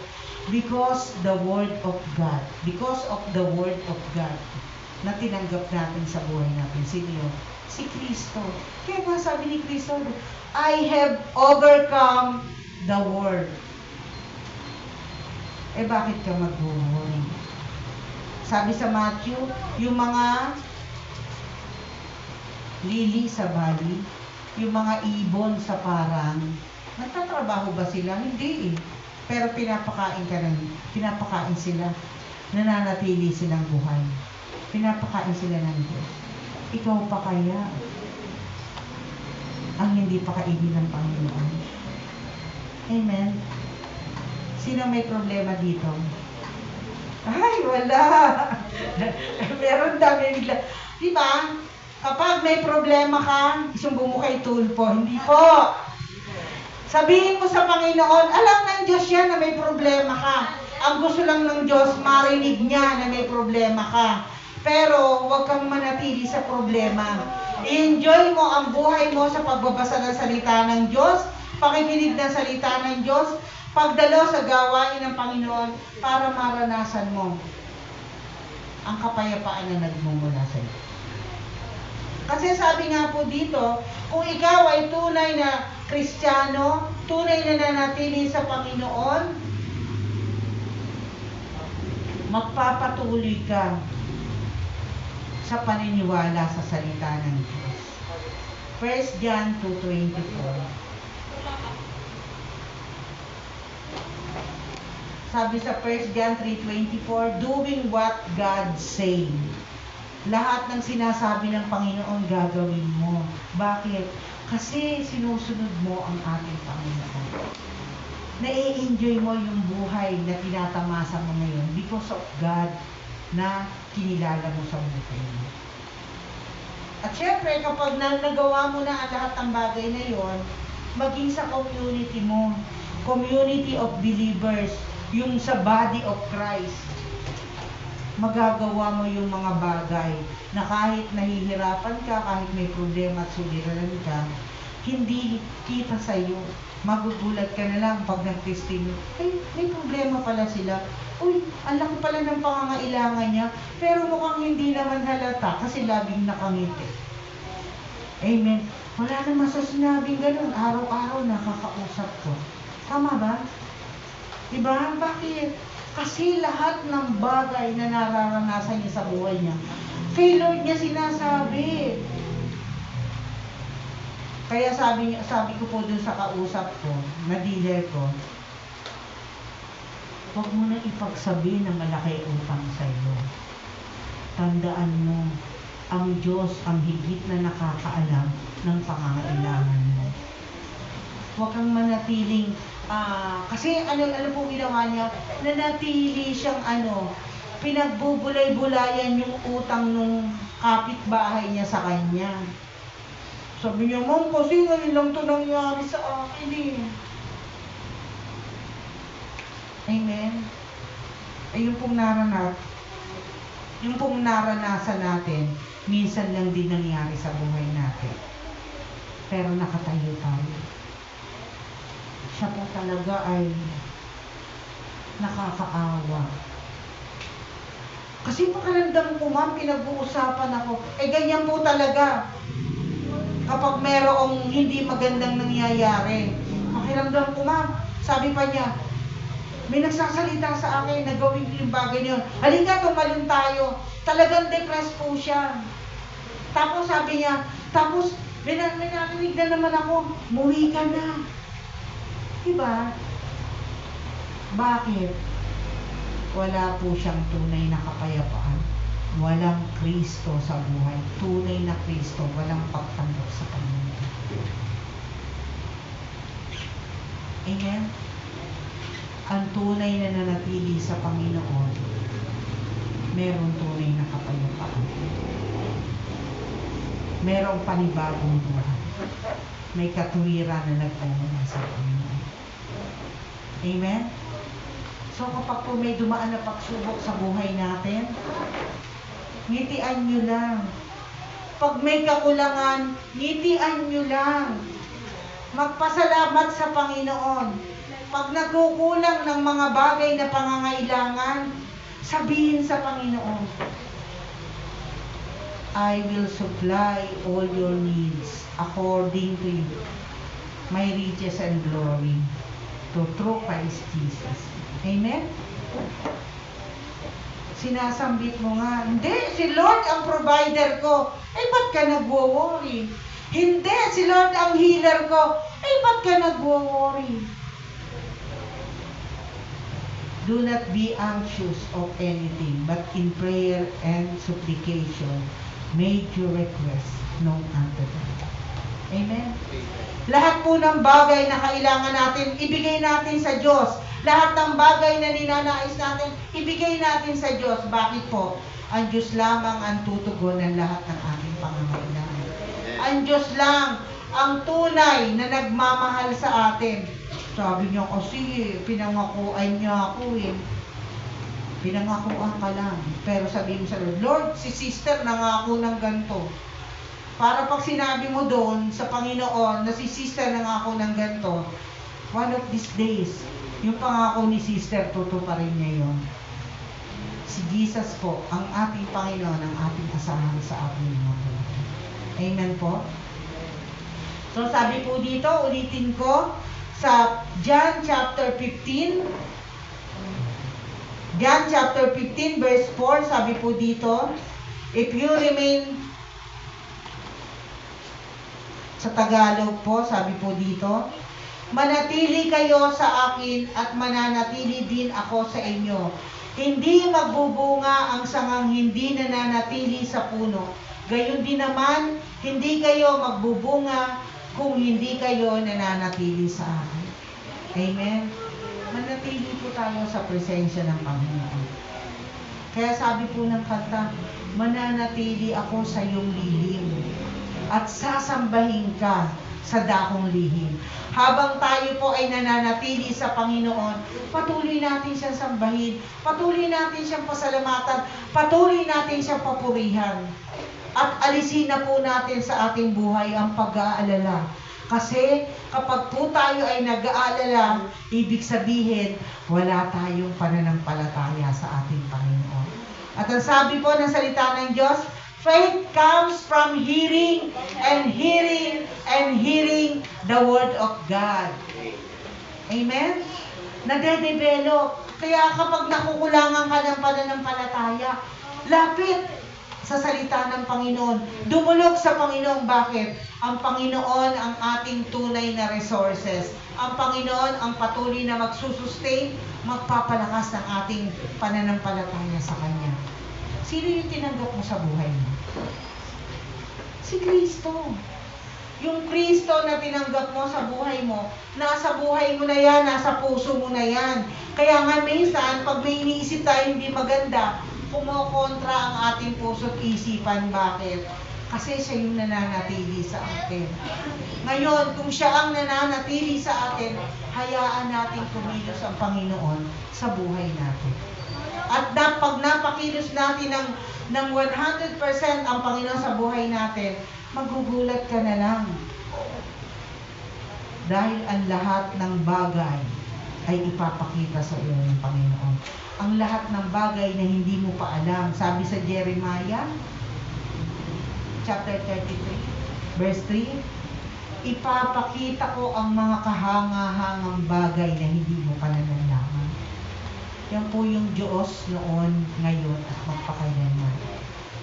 Because the Word of God. Because of the Word of God na tinanggap natin sa buhay natin. Sino? Si Kristo. Kaya nga sabi ni Kristo, I have overcome the world. Eh bakit ka mag-worry? Sabi sa Matthew, yung mga lili sa bali, yung mga ibon sa parang, nagtatrabaho ba sila? Hindi eh. Pero pinapakain sila. Nananatili silang buhay. Pinapakain sila ng Diyos. Ikaw pa kaya ang hindi pakainin ng Panginoon? Amen. Sino may problema dito? Ay, wala. Meron dami bigla. Diba? Kapag may problema ka, isumbong mo kay Tulpo. Hindi po. Sabihin mo sa Panginoon, alam ng Diyos yan na may problema ka. Ang gusto lang ng Diyos, marinig niya na may problema ka. Pero huwag kang manatili sa problema. I-enjoy mo ang buhay mo sa pagbabasa ng salita ng Diyos, pakikinig ng salita ng Diyos, pagdalo sa gawain ng Panginoon para maranasan mo ang kapayapaan na nagmumula sa iyo. Kasi sabi nga po dito, kung ikaw ay tunay na Kristiyano, tunay na nanatili sa Panginoon, magpapatuloy ka sa paniniwala sa salita ng Diyos. 1 John 2:24. Sabi sa 1 John 3:24, doing what God say. Lahat ng sinasabi ng Panginoon gagawin mo. Bakit? Kasi sinusunod mo ang ating Panginoon. Nai-enjoy mo yung buhay na tinatamasa mo ngayon because of God na kinilala mo sa buhay mo. At syempre, kapag nagawa mo na ang lahat ng bagay na yon, maging sa community mo, community of believers, yung sa body of Christ, magagawa mo yung mga bagay na kahit nahihirapan ka, kahit may problema at suliranan ka, hindi kita sa iyo. Magugulat ka na lang pag nag-testimony, ay, may problema pala sila. Uy, ang laki pala ng pangangailangan niya, pero mukhang hindi naman halata kasi laging nakangiti. Amen. Wala naman sa sinabing ganun. Araw-araw nakakausap ko. Tama ba? Diba? Bakit? Kasi lahat ng bagay na nararanasan niya sa buhay niya, kay Lord niya sinasabi. Kaya sabi ko po dun sa kausap ko, na dealer ko, huwag mo na ipagsabi na malaki utang sa iyo. Tandaan mo, ang Diyos ang higit na nakakaalam ng pangangailangan mo. Huwag kang manatiling, kasi ano po ginawa niya, nanatili siyang pinagbubulay-bulayan yung utang nung kapitbahay niya sa kanya. Sabi niya, Ma'am, kasi ngayon lang ito nangyari sa akin eh. Amen? Yung pong naranasan natin, minsan lang din nangyari sa buhay natin. Pero nakatayo tayo. Siya po talaga ay nakakaawa. Kasi pakiramdam ko, Ma'am, pinag-uusapan ako. Ganyan po talaga. Kapag merong hindi magandang nangyayari, pakiramdam ko, Ma'am, sabi pa niya, may nagsasalita sa akin na gawin ko yung bagay niyon. Halika, tumalon tayo. Talagang depressed po siya. Tapos sabi niya, may narinig na naman ako, muwi ka na. Diba? Bakit? Wala po siyang tunay na kapayapaan. Walang Kristo sa buhay. Tunay na Kristo, walang pagtanggap sa Panginoon. Amen? Ang tunay na nanatili sa Panginoon, merong tunay na kapayapaan. Merong panibagong buhay. May katuwiran na nagmumula sa Panginoon. Amen? So kapag po may dumaan na pagsubok sa buhay natin, ngitian nyo lang. Pag may kakulangan, ngitian nyo lang. Magpasalamat sa Panginoon. Pag nagkukulang ng mga bagay na pangangailangan, sabihin sa Panginoon, I will supply all your needs according to my riches and glory through Christ Jesus. Amen? Sinasambit mo nga, hindi, si Lord ang provider ko. Ba't ka nagwo-worry? Hindi, si Lord ang healer ko. Ba't ka nagwo-worry? Do not be anxious of anything, but in prayer and supplication, make your request known unto God. Amen? Lahat po ng bagay na kailangan natin, ibigay natin sa Diyos. Lahat ng bagay na ninanais natin, ibigay natin sa Diyos. Bakit po? Ang Diyos lamang ang tutugon ng lahat ng ating pangangailangan. Ang Diyos lang ang tunay na nagmamahal sa atin. Sabi niya kasi, pinangakuan niya ako eh. Pinangakuan ka lang. Pero sabi mo sa Lord, Lord, si sister nangako ng ganito. Para pag sinabi mo doon sa Panginoon na si sister nangako ng ganito, one of these days, yung pangako ni sister, tutuparin niya yun. Si Jesus po, ang ating Panginoon, ang ating asahan sa ating mga buhay. Amen po? So sabi po dito, ulitin ko, sa John chapter 15, John chapter 15 verse 4, sabi po dito, if you remain, sa Tagalog po, sabi po dito, manatili kayo sa akin at mananatili din ako sa inyo. Hindi magbubunga ang sangang hindi nananatili sa puno. Gayon din naman, hindi kayo magbubunga kung hindi kayo nananatili sa akin. Amen? Manatili po tayo sa presensya ng Panginoon. Kaya sabi po ng kanta, mananatili ako sa iyong lihim at sasambahin ka sa dakong lihim. Habang tayo po ay nananatili sa Panginoon, patuloy natin siyang sambahin, patuloy natin siyang pasalamatan, patuloy natin siyang papurihan. At alisin na po natin sa ating buhay ang pag-aalala. Kasi kapag po tayo ay nag-aalala, ibig sabihin, wala tayong pananampalataya sa ating Panginoon. At ang sabi po ng salita ng Diyos, faith comes from hearing and hearing and hearing the Word of God. Amen? Nade-develop. Kaya kapag nakukulangan ka ng pananampalataya, lapit sa salita ng Panginoon. Dumulog sa Panginoon. Bakit? Ang Panginoon ang ating tunay na resources. Ang Panginoon ang patuloy na magsusustain, magpapalakas ng ating pananampalataya sa Kanya. Sino yung tinanggap mo sa buhay mo? Si Kristo. Yung Kristo na tinanggap mo sa buhay mo, nasa buhay mo na yan, nasa puso mo na yan. Kaya nga minsan, pag may iniisip tayo hindi maganda, kumokontra ang ating puso't isipan. Bakit? Kasi siya yung nananatili sa atin. Ngayon, kung siya ang nananatili sa atin, hayaan natin kumilos ang Panginoon sa buhay natin. At pag napakilos natin ng 100% ang Panginoon sa buhay natin, magugulat ka na lang. Dahil ang lahat ng bagay ay ipapakita sa iyo ng Panginoon. Ang lahat ng bagay na hindi mo pa alam. Sabi sa Jeremiah, chapter 33, verse 3, ipapakita ko ang mga kahanga-hangang bagay na hindi mo pa nalalaman. Yan po yung Diyos noon, ngayon, at magpakailanman.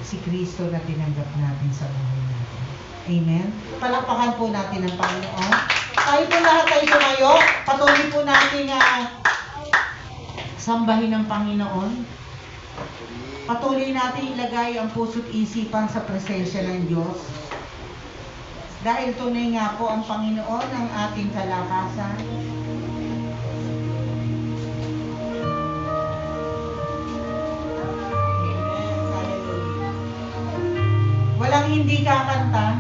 Si Kristo na tinanggap natin sa buhay natin. Amen? Palakpakan po natin ang Panginoon. Tayo po lahat tayo tumayo. Patuloy po natin sambahin ang Panginoon. Patuloy natin ilagay ang puso't isipan sa presensya ng Diyos. Dahil tunay nga po ang Panginoon ang ating kalakasan. Walang hindi kakanta.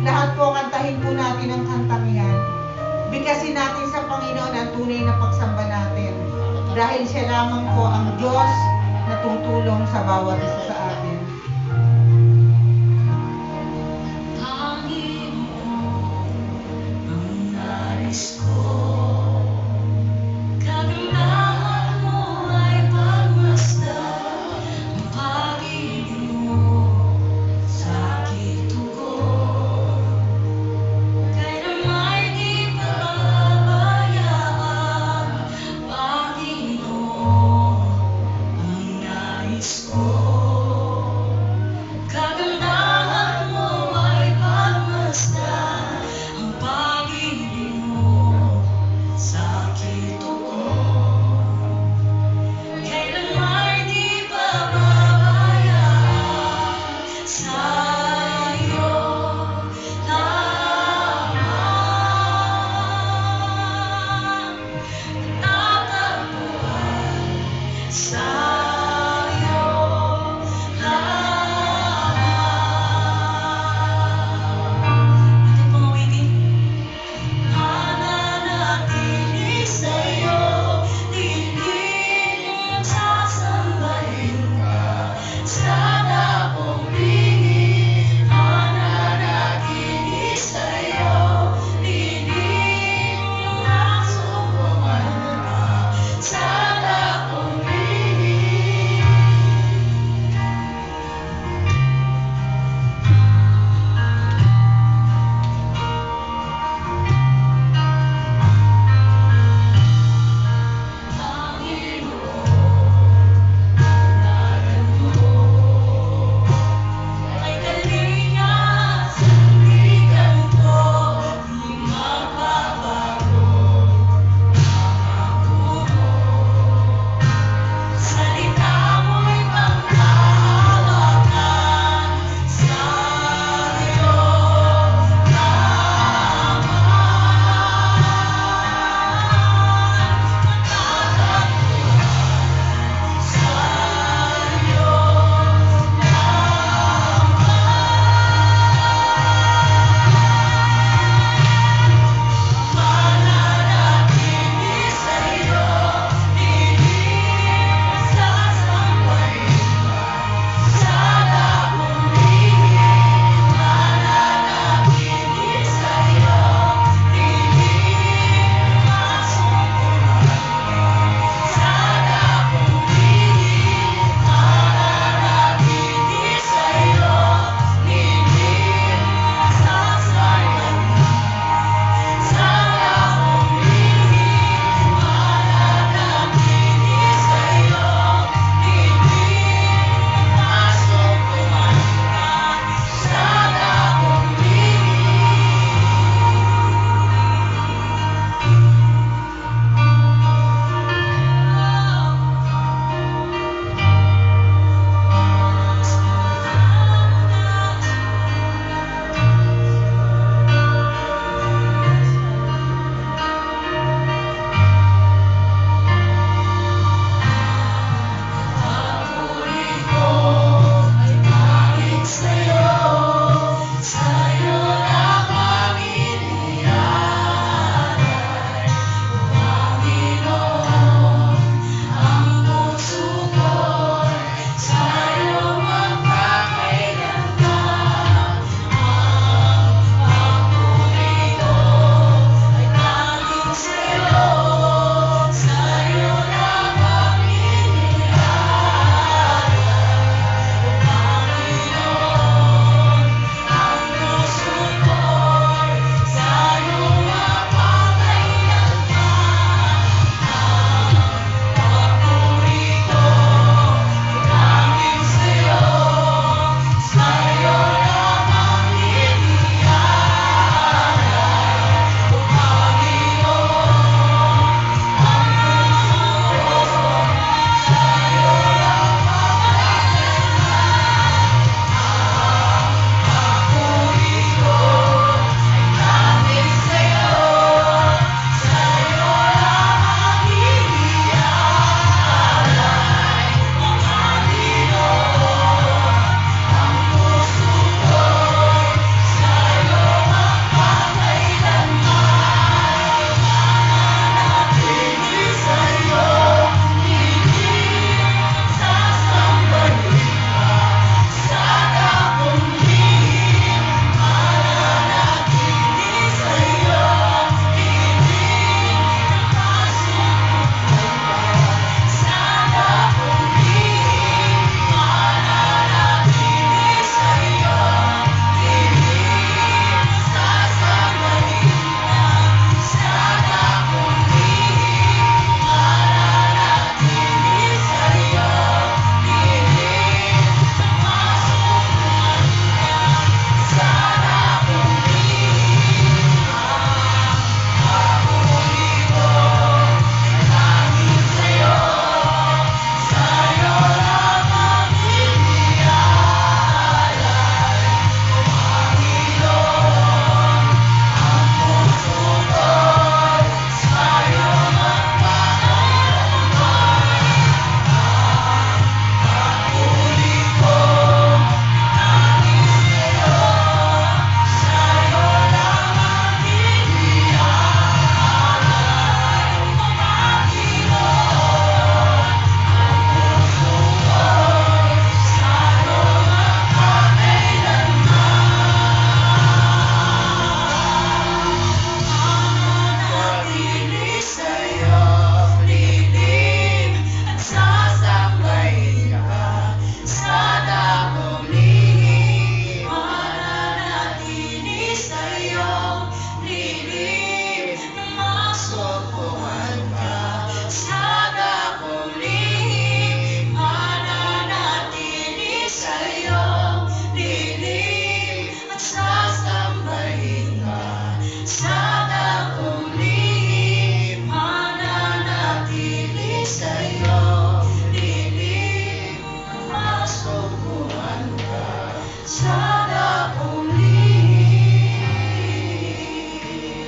Lahat po kantahin po natin ang kantang yan. Bigkasin natin sa Panginoon ang tunay na pagsamba natin. Dahil siya lamang po ang Diyos na tutulong sa bawat isa sa atin.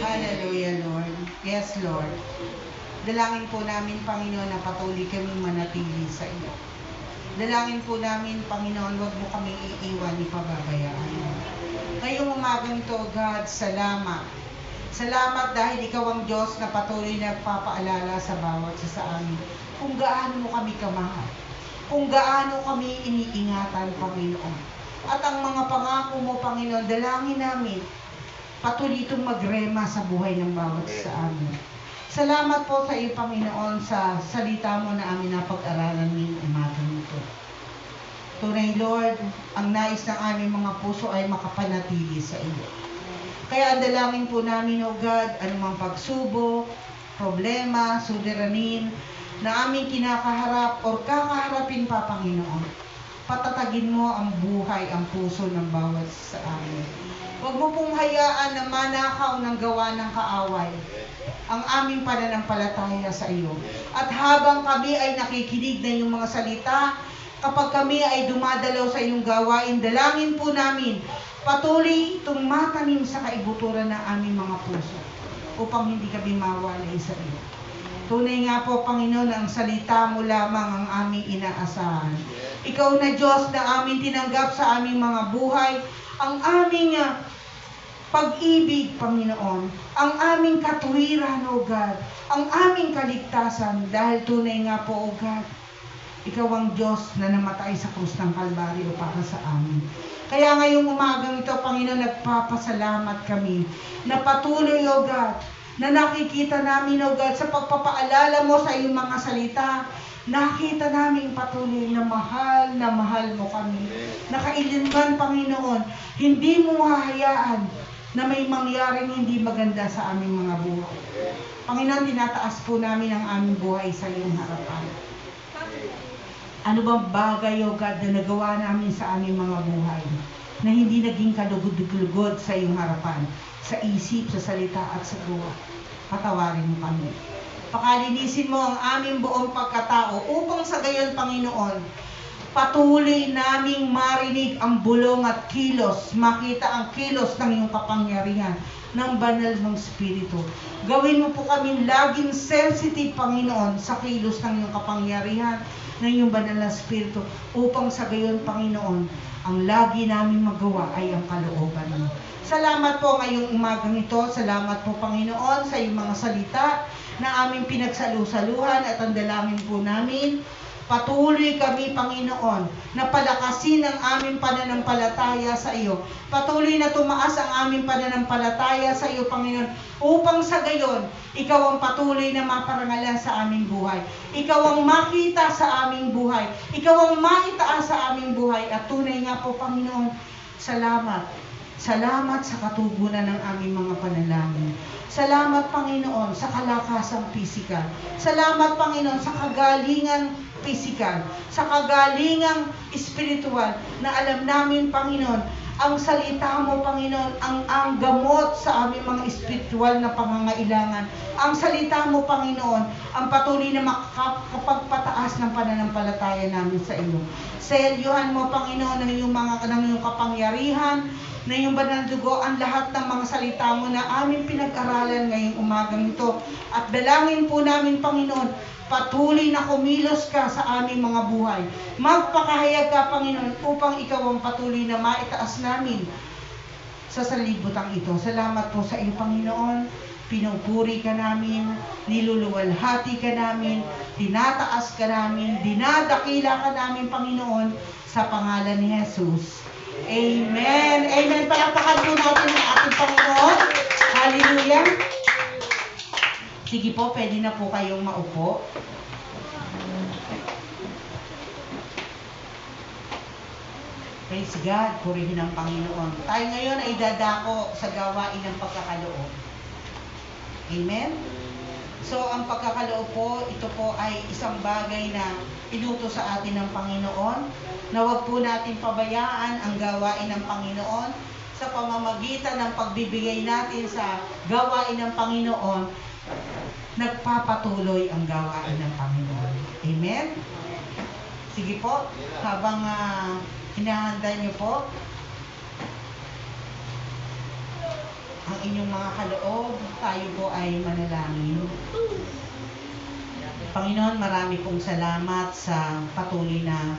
Hallelujah, Lord. Yes, Lord. Dalangin po namin, Panginoon, na patuloy kaming manatili sa iyo. Dalangin po namin, Panginoon, huwag mo kaming iiwan, ipababayaan. Ngayong umagang ito, God, salamat. Salamat dahil ikaw ang Diyos na patuloy na nagpapaalala sa bawat isa sa amin kung gaano mo kami kamahal, kung gaano kami iniingatan, Panginoon. At ang mga pangako mo, Panginoon, dalangin namin, patuloy itong magrema sa buhay ng bawat isa sa amin. Salamat po sa iyo, Panginoon, sa salita mo na amin napag-aralan ngayong umagang ito. Tunay, Lord, ang nais ng aming mga puso ay makapanatili sa iyo. Kaya ang dalangin po namin, O God, anumang pagsubok, problema, suliranin, na aming kinakaharap o kakaharapin pa, Panginoon. Patatagin mo ang buhay, ang puso ng bawat sa amin. Huwag mo pong hayaan na manakaw ng gawa ng kaaway ang aming pananampalataya sa iyo. At habang kami ay nakikinig na iyong mga salita, kapag kami ay dumadalaw sa iyong gawain, dalangin po namin, patuloy itong matanim sa kaibuturan ng aming mga puso upang hindi kami mawalay sa iyo. Tunay nga po, Panginoon, ang salita mo lamang ang aming inaasahan. Ikaw na Diyos na aming tinanggap sa aming mga buhay, ang aming pag-ibig, Panginoon, ang aming katuwiran, O God, ang aming kaligtasan, dahil tunay nga po, O God, ikaw ang Diyos na namatay sa krus ng Kalbaryo para sa amin. Kaya ngayong umagang ito, Panginoon, nagpapasalamat kami na patuloy, O God, na nakikita namin, O God, sa pagpapaalala mo sa iyong mga salita, nakita namin patuloy na mahal mo kami. Nakailinman, Panginoon, hindi mo hahayaan na may mangyaring hindi maganda sa aming mga buhay. Panginoon, tinataas po namin ang aming buhay sa iyong harapan. Ano bang bagay, O God, na nagawa namin sa aming mga buhay na hindi naging kalugod-lugod sa iyong harapan, sa isip, sa salita at sa gawa? Patawarin mo kami. Pakalinisin mo ang aming buong pagkatao upang sa gayon, Panginoon, patuloy naming marinig ang bulong at kilos, makita ang kilos ng iyong kapangyarihan ng banal ng Espiritu. Gawin mo po kami laging sensitive, Panginoon, sa kilos ng iyong kapangyarihan ng iyong banal na Espiritu upang sa gayon, Panginoon, ang lagi namin magawa ay ang kalooban mo. Salamat po ngayong umagang ito. Salamat po, Panginoon, sa iyong mga salita na aming pinagsalusaluhan at ang dalangin po namin. Patuloy kami, Panginoon, na palakasin ang aming pananampalataya sa iyo. Patuloy na tumaas ang aming pananampalataya sa iyo, Panginoon, upang sa gayon, ikaw ang patuloy na maparangalan sa aming buhay. Ikaw ang makita sa aming buhay. Ikaw ang maitaas sa aming buhay. At tunay nga po, Panginoon, salamat. Salamat sa katugunan ng aming mga panalangin. Salamat, Panginoon, sa kalakasang pisikal. Salamat, Panginoon, sa kagalingang pisikal, sa kagalingang espiritual, na alam namin, Panginoon, ang salita mo, Panginoon, ang gamot sa aming mga espiritual na pangangailangan. Ang salita mo, Panginoon, ang patuloy na makakapagpataas ng pananampalataya namin sa iyo. Selyuhan mo, Panginoon, ng iyong kapangyarihan, na iyong banal na dugo, ang lahat ng mga salita mo na aming pinag-aralan ngayong umagang ito. At dalangin po namin, Panginoon, patuloy na kumilos ka sa aming mga buhay. Magpakahayag ka, Panginoon, upang ikaw ang patuloy na maitaas namin sa sanlibutan ito. Salamat po sa iyo, Panginoon. Pinupuri ka namin, niluluwalhati ka namin, tinataas ka namin, dinadakila ka namin, Panginoon, sa pangalan ni Jesus. Amen. Amen. Palakpakan po natin ang ating Panginoon. Hallelujah. Sige po, pwede na po kayong maupo. Praise God, purihin ang Panginoon. Tayo ngayon ay dadako sa gawain ng pagkakaloob. Amen? So, ang pagkakaloob po, ito po ay isang bagay na inuto sa atin ng Panginoon, na huwag po natin pabayaan ang gawain ng Panginoon sa pamamagitan ng pagbibigay natin sa gawain ng Panginoon. Nagpapatuloy ang gawain ng Panginoon. Amen? Sige po, habang hinahanda niyo po, ang inyong mga kaloob. Tayo po ay manalangin. Panginoon, marami pong salamat sa patuloy na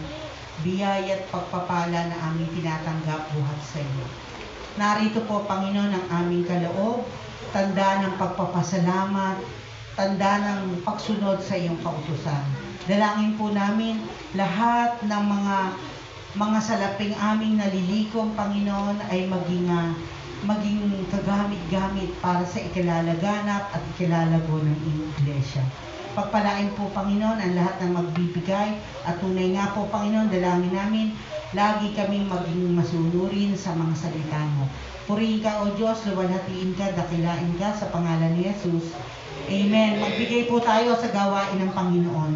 biyaya at pagpapala na aming tinatanggap buhat sa iyo. Narito po, Panginoon, ang aming kaloob, tanda ng pagpapasalamat, tanda ng pagsunod sa iyong kautusan. Dalangin po namin lahat ng mga salaping aming nalilikom, Panginoon, ay maging kagamit-gamit para sa ikalalaganap at ikalalago ng iyong iglesia. Pagpalain po, Panginoon, ang lahat ng magbibigay at tunay nga po, Panginoon, dalangin namin, lagi kaming maging masunurin sa mga salita mo. Purihin ka, O Diyos, luwalhatiin ka, dakilain ka sa pangalan ni Jesus. Amen. Magbigay po tayo sa gawain ng Panginoon.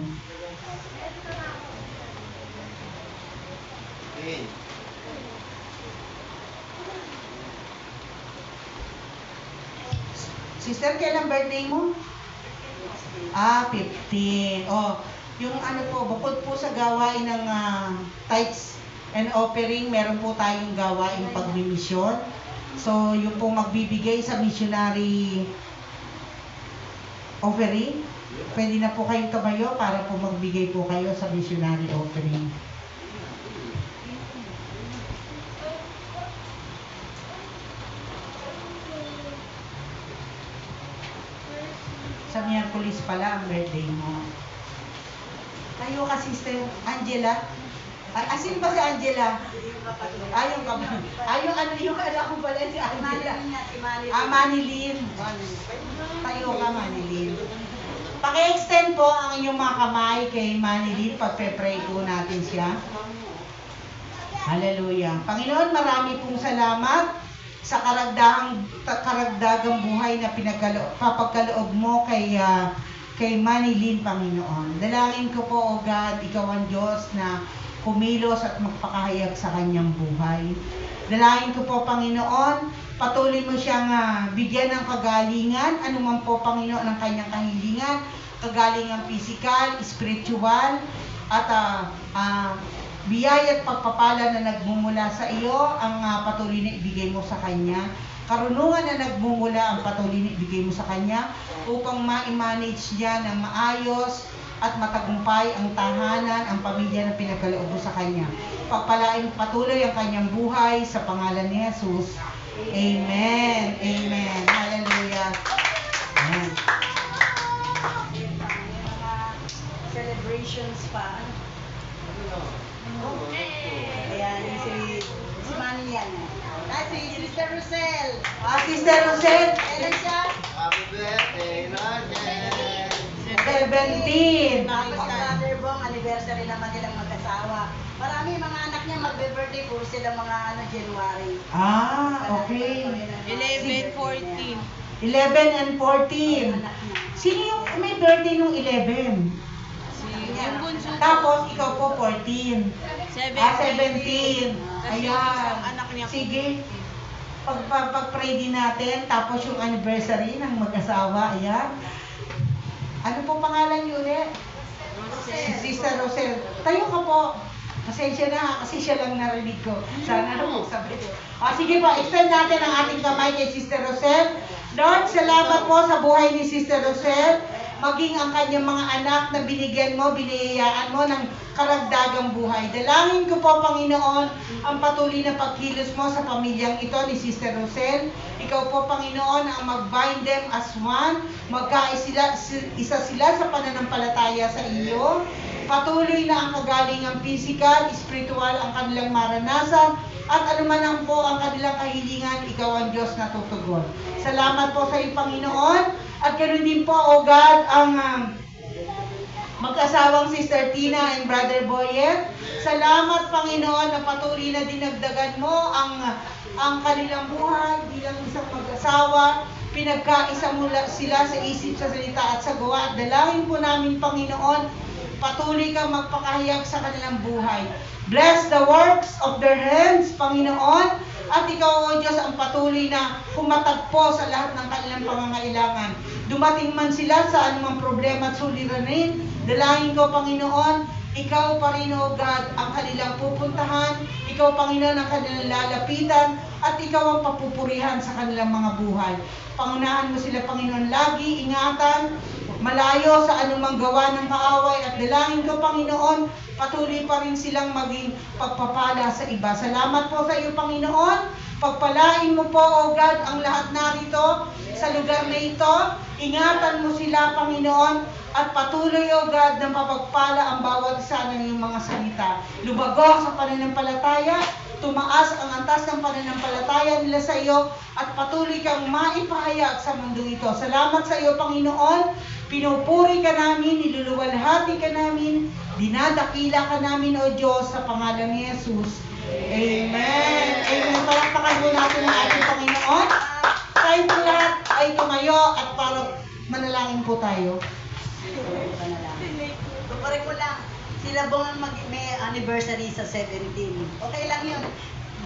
Sister, kailan birthday mo? 15. Yung ano po, bukod po sa gawain ng tithes and offering, meron po tayong gawain pagmimisyon. So, yung po magbibigay sa missionary offering, pwede na po kayong tumayo para po magbigay po kayo sa missionary offering. Sa Miyerkules pala ang birthday mo. Tayo ka, Sister Angela. Asin ba si Angela? Yung anak ko pala si Angela. Manilin. Tayo ka, Manilin. Paki-extend po ang inyong mga kamay kay Manilin. Pagpe-pray po natin siya. Hallelujah. Panginoon, marami pong salamat sa karagdagang buhay na papagkaloob mo kay Manilin, Panginoon. Dalangin ko po, O God, ikaw ang Diyos na kumilos at magpakahayag sa kanyang buhay. Dalangin ko po, Panginoon, patuloy mo siyang bigyan ng kagalingan, anuman po, Panginoon, ang kanyang kahilingan, kagalingan physical, spiritual, at biyaya at pagpapala na nagmumula sa iyo ang patuloy na ibigay mo sa kanya. Karunungan na nagmumula ang patuloy na ibigay mo sa kanya upang ma-manage niya ng maayos at matagumpay ang tahanan, ang pamilya na pinagkaloob mo sa kanya. Pagpalain patuloy ang kanyang buhay sa pangalan ni Jesus. Amen. Amen. Hallelujah. Amen. Celebrations pa. Ayan, si Manny yan. Si Sister Rosel. Sister Rosel. Kailan siya? Happy birthday, Roger! 17. Tapos Brother Bong, anniversary naman nilang mag-asawa. Marami mga anak niya magbe-birthday, puro sila mga January. Okay. 11, 14. 11 and 14. Anak niya. Sino yung may birthday nung 11? Yung bunso ko, Tapos ikaw po 14. 17. 17. Tapos yung Ayan. isang anak niya po. Sige. Pag-pray din natin. Tapos yung anniversary ng mag-asawa. Ayan. Ano po pangalan niyo ulit? Si Sister Rosel. Tayo ka po. Pasensya na kasi siya lang narinig ko. Sana sabi ko. Sige po, extend natin ang ating kamay kay Sister Rosel. Lord, salamat po sa buhay ni Sister Rosel. Maging ang kanyang mga anak na binigyan mo, biniyayaan mo ng karagdagang buhay. Dalangin ko po, Panginoon, ang patuloy na pagkilos mo sa pamilyang ito ni Sister Rosel. Ikaw po, Panginoon, ang mag-bind them as one. Isa sila sa pananampalataya sa iyo. Patuloy na ang kagalingang physical, spiritual ang kanilang maranasan. At anuman ang po ang kanilang kahilingan, ikaw ang Diyos na tutugon. Salamat po sa iyo, Panginoon. At ganoon din po, O God, ang mag-asawang Sister Tina and Brother Boyet. Salamat, Panginoon, na patuloy na dinagdagan mo ang kanilang buhay bilang isang mag-asawa. Pinagkaisa mo sila sa isip, sa salita at sa gawa. At dalangin po namin, Panginoon, patuloy kang magpakahayag sa kanilang buhay. Bless the works of their hands, Panginoon. At ikaw, O Diyos, ang patuloy na pumatagpo sa lahat ng kanilang pangangailangan. Dumating man sila sa anumang problema at suliranin, dalangin ko, Panginoon, ikaw pa rin, O God, ang kanilang pupuntahan. Ikaw, Panginoon, ang kanilang lalapitan at ikaw ang papupurihan sa kanilang mga buhay. Pangunahan mo sila, Panginoon, lagi, ingatan, malayo sa anumang gawa ng kaaway, at dalangin ko, Panginoon, patuloy pa rin silang maging pagpapala sa iba. Salamat po sa iyo, Panginoon. Pagpalain mo po, O God, ang lahat narito sa lugar na ito. Ingatan mo sila, Panginoon, at patuloy, O God, ng papagpala ang bawat isa ng iyong mga salita. Lumago sa pananampalataya, tumaas ang antas ng pananampalataya nila sa iyo, at patuloy kang maipahayag sa mundo ito. Salamat sa iyo, Panginoon. Pinupuri ka namin, niluluwalhati ka namin, dinadakila ka namin, O Diyos, sa pangalan ni Jesus. Amen. Amen. Palakpakan po natin ang ating Panginoon. Tayo po lahat ay tumayo at para manalangin po tayo. Tuparin ko lang, sila bong may anniversary sa 17. Okay lang yun.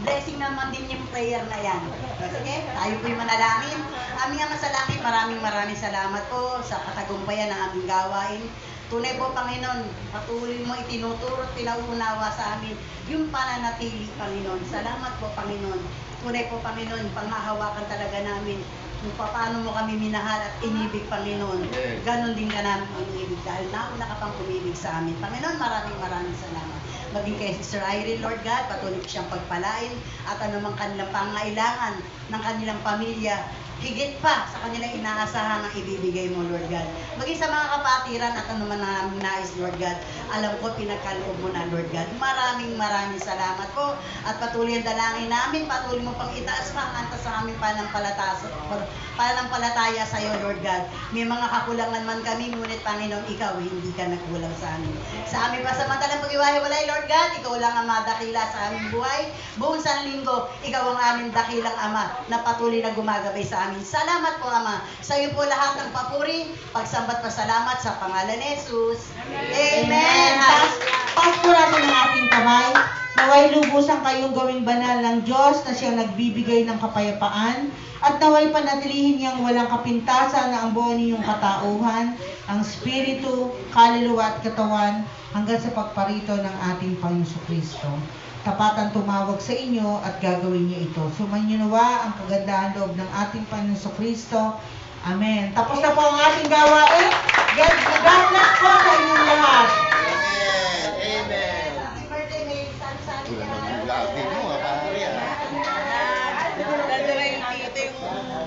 Blessing naman din yung prayer na yan. Sige, tayo po'y manalangin. Aming Ama sa langit, maraming salamat po sa katagumpayan ng aming gawain. Tunay po, Panginoon, patuloy mo itinuturo at pinauunawa sa amin yung pananatili, Panginoon. Salamat po, Panginoon. Tunay po, Panginoon, panghahawakan talaga namin kung paano mo kami minahal at inibig, Panginoon. Ganon din ka namin inibig dahil nauna ka pang umibig sa amin. Panginoon, maraming salamat. Maging kay Sister Irene, Lord God, patuloy ko siyang pagpalain at anumang kanilang pangailangan ng kanilang pamilya, higit pa sa kanilang inaasahan ang ibibigay mo, Lord God. Maging sa mga kapatiran at anuman na aming nais, Lord God, alam ko pinagkaloob mo na, Lord God. Maraming salamat po at patuloy ang dalangin namin, patuloy mo pang itaas pa ang antas sa aming pananampalataya sa iyo, Lord God. May mga kakulangan man kami, ngunit Panginoon, ikaw hindi ka nagkulang sa amin. Sa aming pasamantalang pag-iwahiwalay, Lord God, ikaw lang ang madakila sa aming buhay. Buong sanlinggo, ikaw ang aming dakilang Ama na patuloy na gumagabay sa amin. Salamat po, Ama. Sa iyo po lahat ng papuri, pagsambat pasalamat sa pangalan ni Jesus. Amen. Taas po natin ang ating kamay. Naway lubusan kayong gawing banal ng Diyos na siyang nagbibigay ng kapayapaan, at naway panatilihin niyang walang kapintasan na ang buo ninyong katauhan, ang spiritu, kaluluwa at katawan hanggang sa pagparito ng ating Panginoon Kristo. Tapatan tumawag sa inyo at gagawin niyo ito. Sumainyo nawa ang kagandahan loob ng ating Panginoon Kristo. Amen. Tapos na po ang ating gawain. God bless po sa inyong lahat.